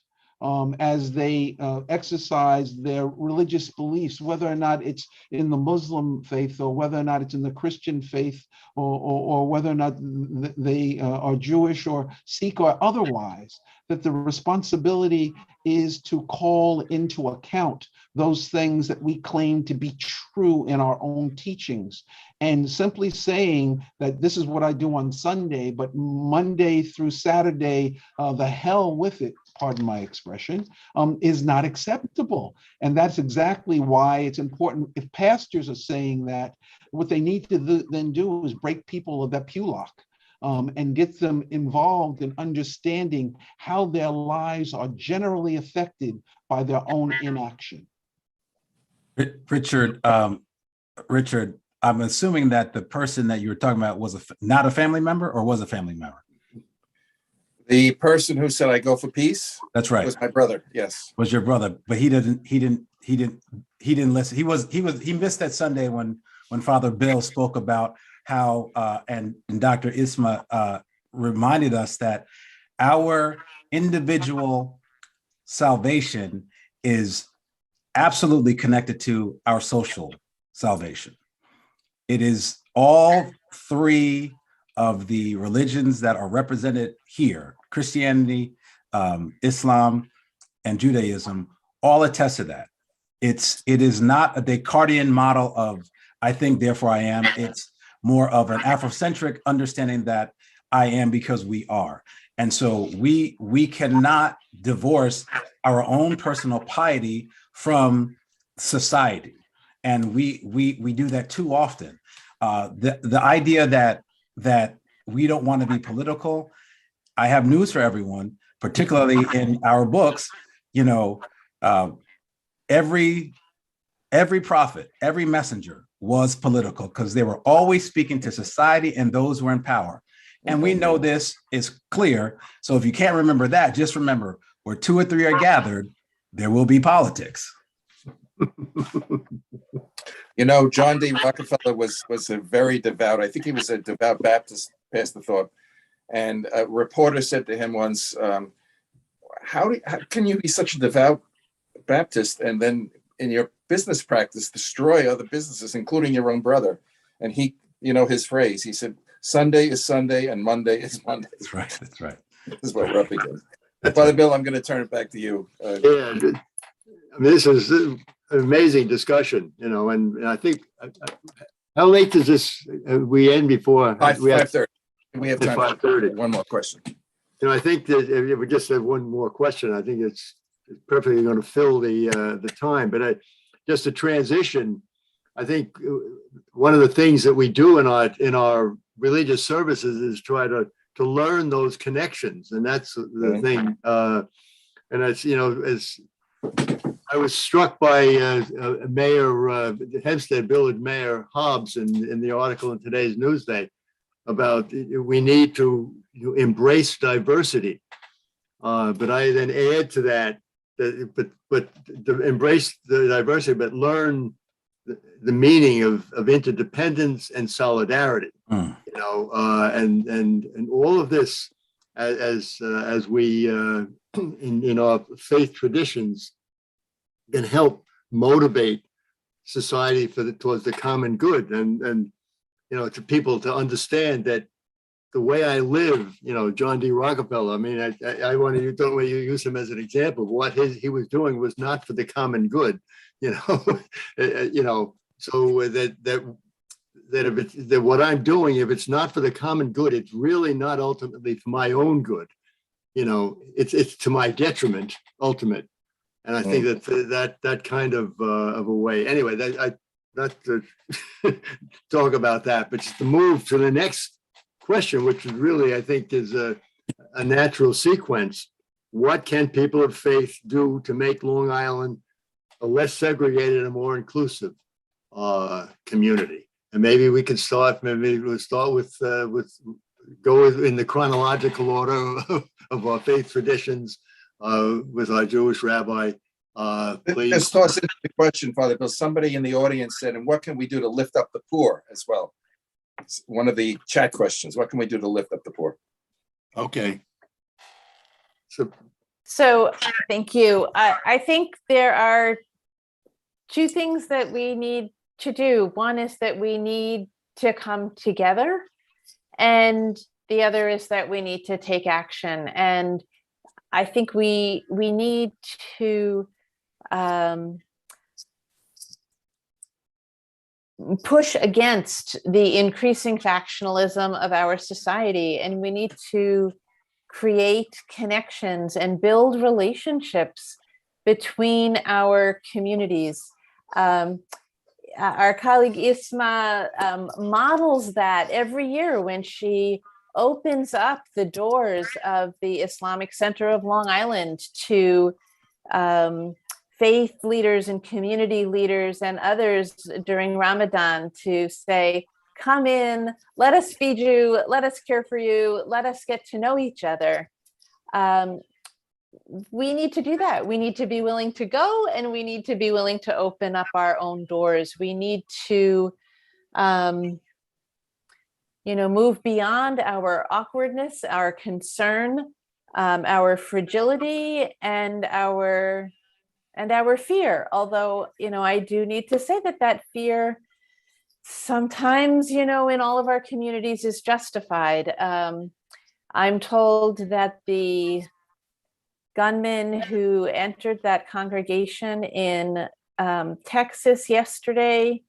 as they exercise their religious beliefs, whether or not it's in the Muslim faith or whether or not it's in the Christian faith or whether or not they are Jewish or Sikh or otherwise, that the responsibility is to call into account those things that we claim to be true in our own teachings. And simply saying that this is what I do on Sunday, but Monday through Saturday, the hell with it, pardon my expression, is not acceptable. And that's exactly why it's important. If pastors are saying that, what they need to then do is break people of that pew lock. And get them involved in understanding how their lives are generally affected by their own inaction. Richard, Richard, I'm assuming that the person that you were talking about was not a family member, or was a family member? The person who said I go for peace. That's right. Was my brother. Yes. Was your brother, but he didn't listen. He missed that Sunday when Father Bill spoke about how and Dr. Isma reminded us that our individual salvation is absolutely connected to our social salvation. It is all three of the religions that are represented here, Christianity, Islam, and Judaism, all attest to that. It is not a Descartesian model of I think, therefore I am. It's more of an Afrocentric understanding that I am because we are. And so we cannot divorce our own personal piety from society. And we do that too often. The idea that we don't want to be political, I have news for everyone, particularly in our books. Every prophet, every messenger was political because they were always speaking to society and those who were in power. And we know this is clear. So if you can't remember that, just remember where two or three are gathered, there will be politics. John D. Rockefeller was a very devout, I think he was a devout Baptist, passed the thought. And a reporter said to him once, how can you be such a devout Baptist and then in your business practice destroy other businesses, including your own brother? And he, his phrase, he said, Sunday is Sunday and Monday is Monday. That's right. That's right. This is what we're up against. Father Bill, I'm going to turn it back to you. This is an amazing discussion, and I think, how late does this, we end before? 5:30. We have time 5:30. One more question. I think that if we just have one more question, I think it's perfectly going to fill the time. But just to transition, I think one of the things that we do in our religious services is try to learn those connections, and that's the thing. And that's as I was struck by Mayor Hempstead Village Mayor Hobbs in the article in today's Newsday about we need to embrace diversity. But I then add to that, but to embrace the diversity, but learn the meaning of interdependence and solidarity. And all of this as we in our faith traditions can help motivate society towards the common good, and to people to understand that the way I live, John D. Rockefeller, I mean, I want to use him as an example of what he was doing was not for the common good, so that what I'm doing, if it's not for the common good, it's really not ultimately for my own good. It's to my detriment, ultimate. And I think that kind of a way. Anyway, not to talk about that, but just to move to the next question, which is really, I think, is a natural sequence. What can people of faith do to make Long Island a less segregated and more inclusive community? And maybe we could start. Maybe we'll start with go in the chronological order of our faith traditions with our Jewish rabbi. Please. Just toss into the question, Father Bill. Somebody in the audience said, "And what can we do to lift up the poor as well?" It's one of the chat questions. What can we do to lift up the poor? Okay. So thank you. I think there are two things that we need to do. One is that we need to come together, and the other is that we need to take action. And I think we need to push against the increasing factionalism of our society, and we need to create connections and build relationships between our communities. Our colleague Isma models that every year when she opens up the doors of the Islamic Center of Long Island to faith leaders and community leaders and others during Ramadan to say, come in, let us feed you, let us care for you, let us get to know each other. We need to do that. We need to be willing to go, and we need to be willing to open up our own doors. We need to, move beyond our awkwardness, our concern, our fragility, and our fear. Although, I do need to say that fear sometimes, in all of our communities is justified. I'm told that the gunman who entered that congregation in Texas yesterday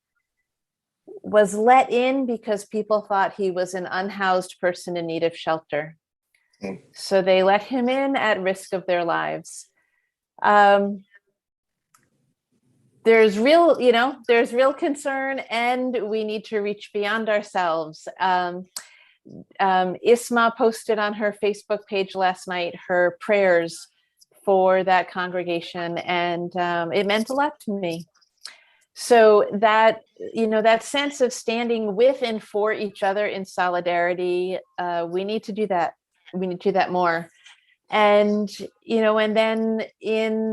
was let in because people thought he was an unhoused person in need of shelter. So they let him in at risk of their lives. There's real concern, and we need to reach beyond ourselves. Isma posted on her Facebook page last night her prayers for that congregation, and it meant a lot to me. So that, that sense of standing with and for each other in solidarity, we need to do that. We need to do that more. And, and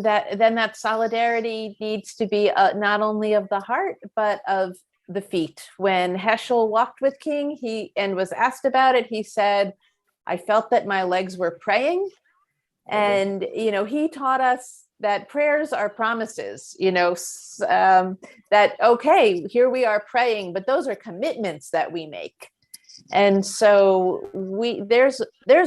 then that solidarity needs to be not only of the heart, but of the feet. When Heschel walked with King, and was asked about it, he said, I felt that my legs were praying. And, he taught us that prayers are promises, that, okay, here we are praying, but those are commitments that we make. And so there's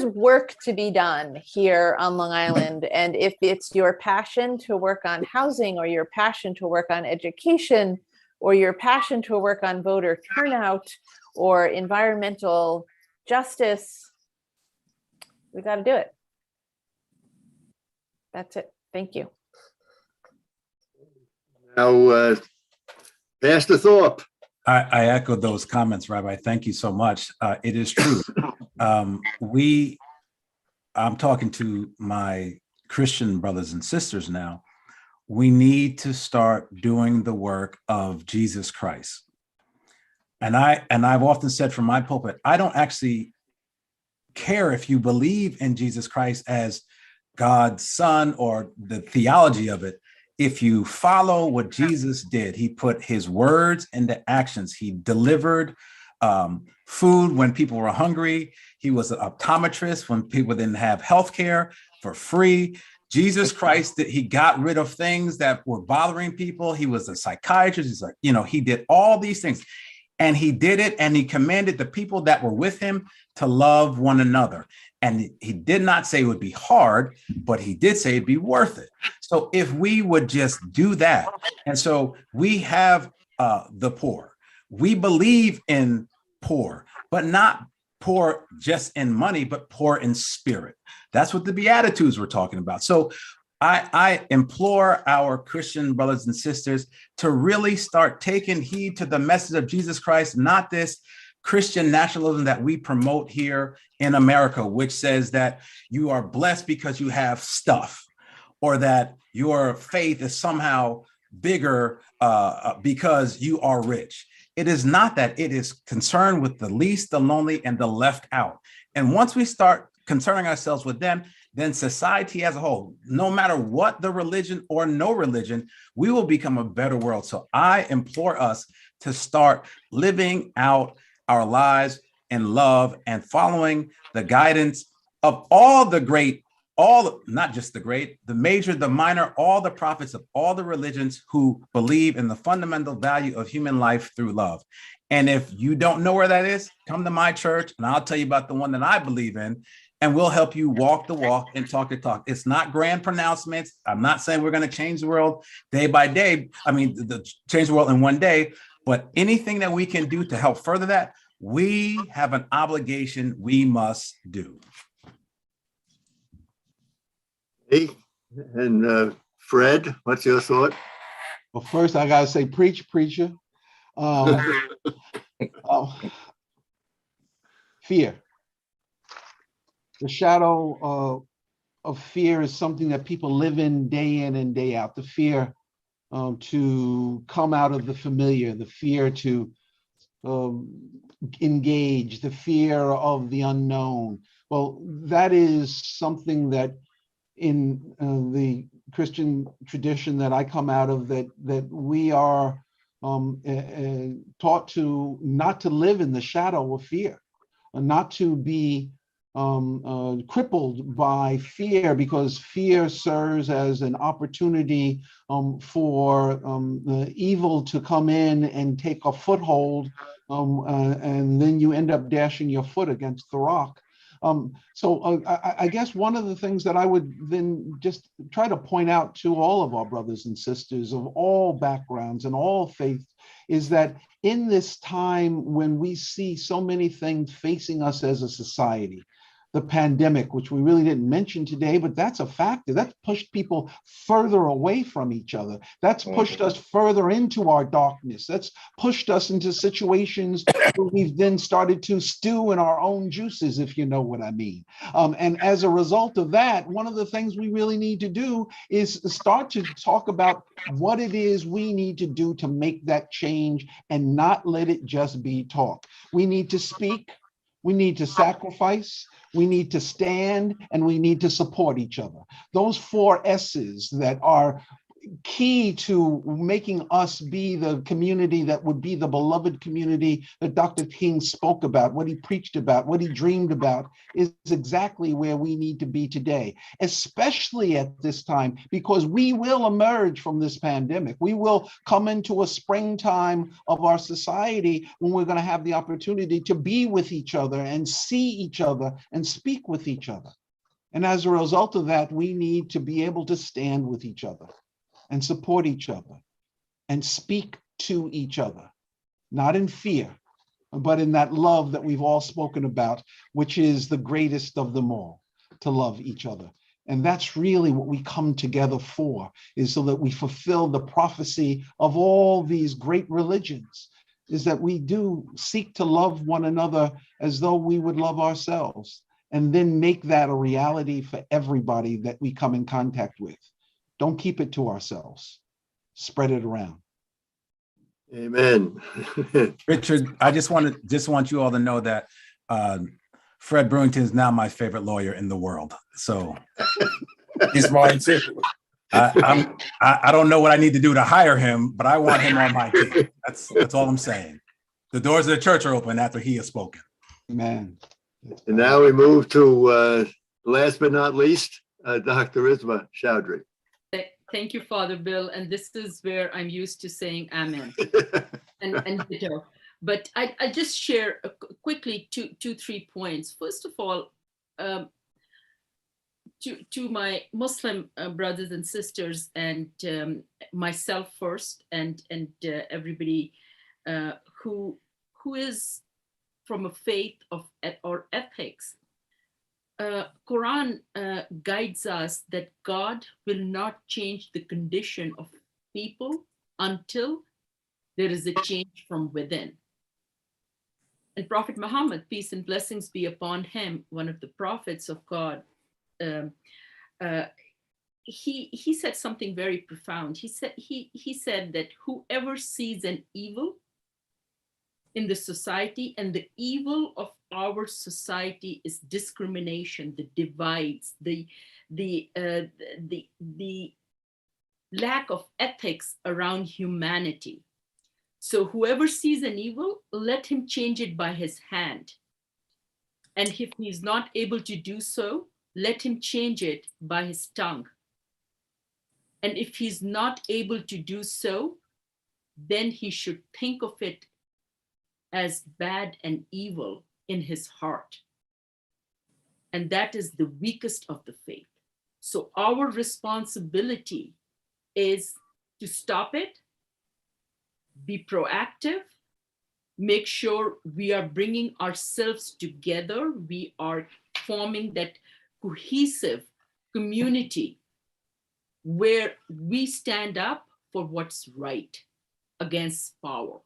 work to be done here on Long Island. And if it's your passion to work on housing, or your passion to work on education, or your passion to work on voter turnout or environmental justice, we got to do it. That's it. Thank you. Now, Pastor Thorpe. I echo those comments, Rabbi. Thank you so much. It is true. I'm talking to my Christian brothers and sisters now. We need to start doing the work of Jesus Christ. And I've often said from my pulpit, I don't actually care if you believe in Jesus Christ as God's son or the theology of it. If you follow what Jesus did, he put his words into actions. He delivered food when people were hungry. He was an optometrist when people didn't have health care for free. Jesus Christ, he got rid of things that were bothering people. He was a psychiatrist. He's like, he did all these things, and he did it. And he commanded the people that were with him to love one another. And he did not say it would be hard, but he did say it'd be worth it. So if we would just do that. And so we have the poor. We believe in poor, but not poor just in money, but poor in spirit. That's what the Beatitudes were talking about. So I implore our Christian brothers and sisters to really start taking heed to the message of Jesus Christ, not this Christian nationalism that we promote here in America, which says that you are blessed because you have stuff, or that your faith is somehow bigger because you are rich. It is not that. It is concerned with the least, the lonely, and the left out. And once we start concerning ourselves with them, then society as a whole, no matter what the religion or no religion, we will become a better world. So I implore us to start living out our lives in love and following the guidance of all the great, not just the great, the major, the minor, all the prophets of all the religions who believe in the fundamental value of human life through love. And if you don't know where that is, come to my church and I'll tell you about the one that I believe in. and we'll help you walk the walk and talk the talk. It's not grand pronouncements. I'm not saying we're going to change the world day by day. I mean, change the world in one day, but anything that we can do to help further that, we have an obligation we must do. Hey, and Fred, what's your thought? Well, first I gotta say, preach, preacher. Fear. The shadow of fear is something that people live in and day out. The fear to come out of the familiar, the fear to engage, the fear of the unknown. Well, that is something that in the Christian tradition that I come out of, that we are taught to not to live in the shadow of fear, not to be crippled by fear, because fear serves as an opportunity for the evil to come in and take a foothold, and then you end up dashing your foot against the rock. So I guess one of the things that I would then just try to point out to all of our brothers and sisters of all backgrounds and all faiths is that in this time when we see so many things facing us as a society, the pandemic, which we really didn't mention today, but that's a factor. That's pushed people further away from each other. That's pushed us further into our darkness. That's pushed us into situations where we've then started to stew in our own juices, if you know what I mean. And as a result of that, one of the things we really need to do is start to talk about what it is we need to do to make that change and not let it just be talk. We need to speak. We need to sacrifice, we need to stand, and we need to support each other. Those 4 S's that are key to making us be the community that would be the beloved community that Dr. King spoke about, what he preached about, what he dreamed about, is exactly where we need to be today, especially at this time, because we will emerge from this pandemic. We will come into a springtime of our society when we're going to have the opportunity to be with each other and see each other and speak with each other. And as a result of that, we need to be able to stand with each other and support each other and speak to each other, not in fear, but in that love that we've all spoken about, which is the greatest of them all, to love each other. And that's really what we come together for, is so that we fulfill the prophecy of all these great religions, is that we do seek to love one another as though we would love ourselves, and then make that a reality for everybody that we come in contact with. Don't keep it to ourselves. Spread it around. Amen. Richard, I just want you all to know that Fred Brewington is now my favorite lawyer in the world. So He's mine too. I don't know what I need to do to hire him, but I want him on my team. That's all I'm saying. The doors of the church are open after he has spoken. Amen. And now we move to last but not least, Dr. Isma Chowdhury. Thank you, Father Bill. And this is where I'm used to saying amen and ditto. But I just share quickly two, 3 points. First of all, to my Muslim brothers and sisters, and myself first, and everybody who is from a faith or ethics. Quran guides us that God will not change the condition of people until there is a change from within. And Prophet Muhammad, peace and blessings be upon him, one of the prophets of God, he said something very profound. He said that whoever sees an evil in the society, and the evil of our society is discrimination, the divides, the lack of ethics around humanity. So whoever sees an evil, let him change it by his hand. And if he's not able to do so, let him change it by his tongue. And if he's not able to do so, then he should think of it as bad and evil in his heart. and that is the weakest of the faith. So our responsibility is to stop it, be proactive, make sure we are bringing ourselves together. We are forming that cohesive community where we stand up for what's right against power.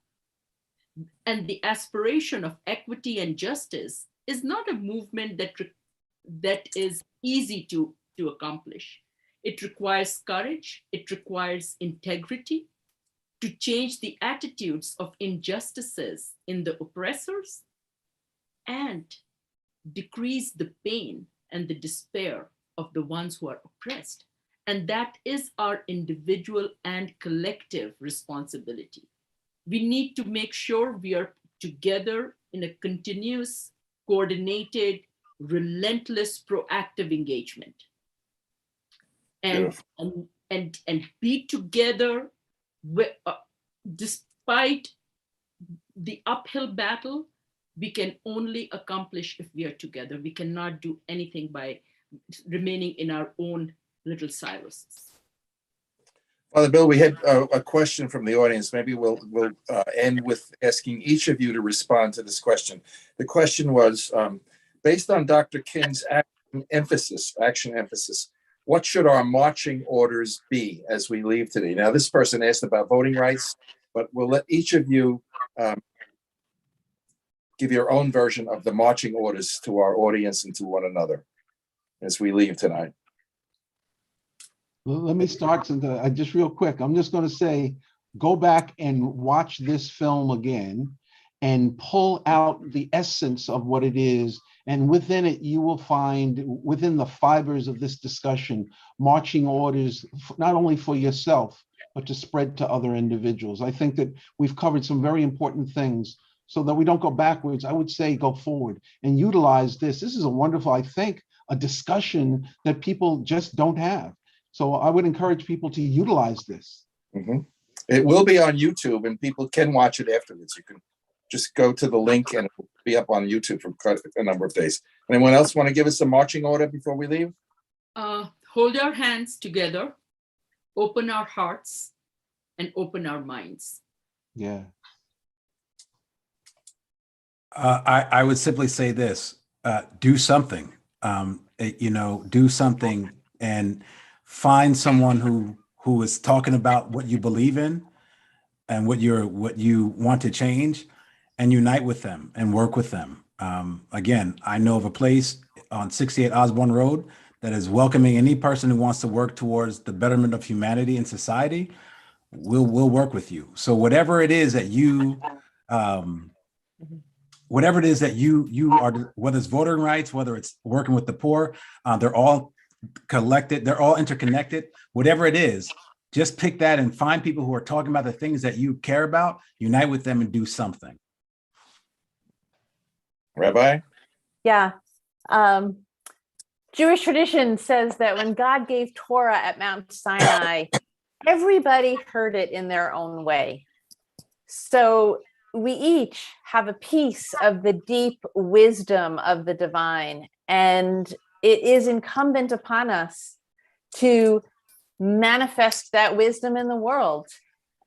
And the aspiration of equity and justice is not a movement that is easy to accomplish. It requires courage, it requires integrity to change the attitudes of injustices in the oppressors and decrease the pain and the despair of the ones who are oppressed. And that is our individual and collective responsibility. We need to make sure we are together in a continuous, coordinated, relentless, proactive engagement. And be together despite the uphill battle. We can only accomplish if we are together. We cannot do anything by remaining in our own little silos. Father Bill, we had a question from the audience. Maybe we'll end with asking each of you to respond to this question. The question was, based on Dr. King's action emphasis, what should our marching orders be as we leave today? Now, this person asked about voting rights, but we'll let each of you give your own version of the marching orders to our audience and to one another as we leave tonight. Well, let me start, Cynthia. Just real quick, I'm just going to say, go back and watch this film again and pull out the essence of what it is. And within it, you will find, within the fibers of this discussion, marching orders, not only for yourself, but to spread to other individuals. I think that we've covered some very important things so that we don't go backwards. I would say go forward and utilize this. This is a wonderful, I think, a discussion that people just don't have. So I would encourage people to utilize this. Mm-hmm. It will be on YouTube and people can watch it afterwards. You can just go to the link and it will be up on YouTube for a number of days. Anyone else want to give us a marching order before we leave? Hold our hands together, open our hearts, and open our minds. Yeah. I would simply say this, do something, do something and find someone who is talking about what you believe in and what you want to change, and unite with them and work with them. Again, I know of a place on 68 Osborne Road that is welcoming any person who wants to work towards the betterment of humanity and society. We'll work with you. So whatever it is that you are, whether it's voting rights, whether it's working with the poor, they're all collected, they're all interconnected. Whatever it is, just pick that and find people who are talking about the things that you care about, unite with them and do something. Rabbi? Yeah. Jewish tradition says that when God gave Torah at Mount Sinai, everybody heard it in their own way. So we each have a piece of the deep wisdom of the divine, and it is incumbent upon us to manifest that wisdom in the world.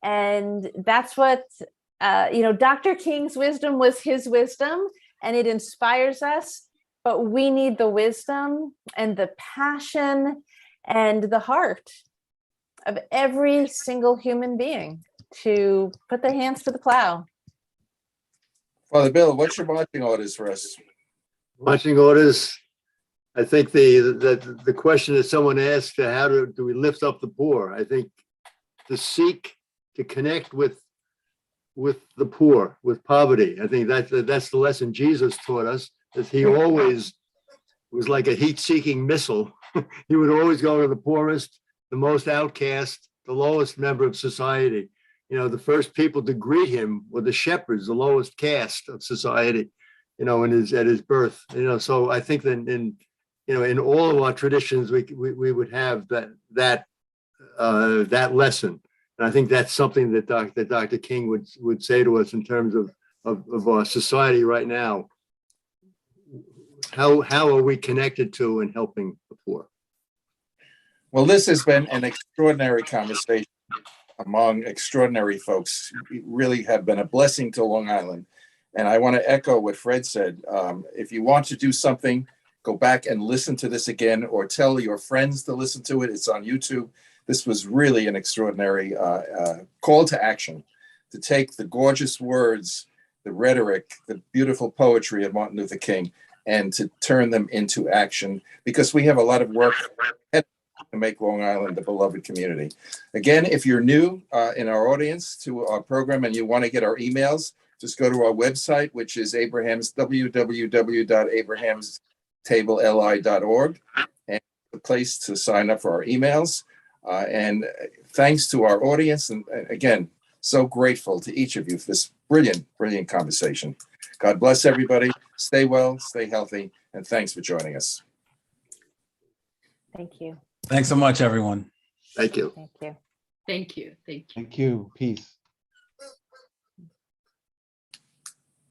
And that's what, Dr. King's wisdom was his wisdom, and it inspires us, but we need the wisdom and the passion and the heart of every single human being to put their hands to the plow. Father Bill, what's your marching orders for us? Marching orders. I think the question that someone asked, how do we lift up the poor? I think to seek to connect with the poor, with poverty. I think that's the lesson Jesus taught us, that he always was like a heat-seeking missile. He would always go to the poorest, the most outcast, the lowest member of society. The first people to greet him were the shepherds, the lowest caste of society, at his birth. So I think that in all of our traditions, we would have that lesson. And I think that's something that Dr. King would say to us in terms of our society right now. how are we connected to and helping the poor? Well, this has been an extraordinary conversation among extraordinary folks. You really have been a blessing to Long Island. And I want to echo what Fred said. If you want to do something, go back and listen to this again, or tell your friends to listen to it. It's on YouTube. This was really an extraordinary call to action, to take the gorgeous words, the rhetoric, the beautiful poetry of Martin Luther King, and to turn them into action, because we have a lot of work ahead to make Long Island a beloved community. Again, if you're new in our audience to our program and you want to get our emails, just go to our website, which is www.abrahamstableli.org, and the place to sign up for our emails. And thanks to our audience, and again, so grateful to each of you for this brilliant, brilliant conversation. God bless everybody. Stay well, stay healthy, and thanks for joining us. Thank you. Thanks so much, everyone. Thank you. Thank you. Thank you. Thank you. Thank you. Peace.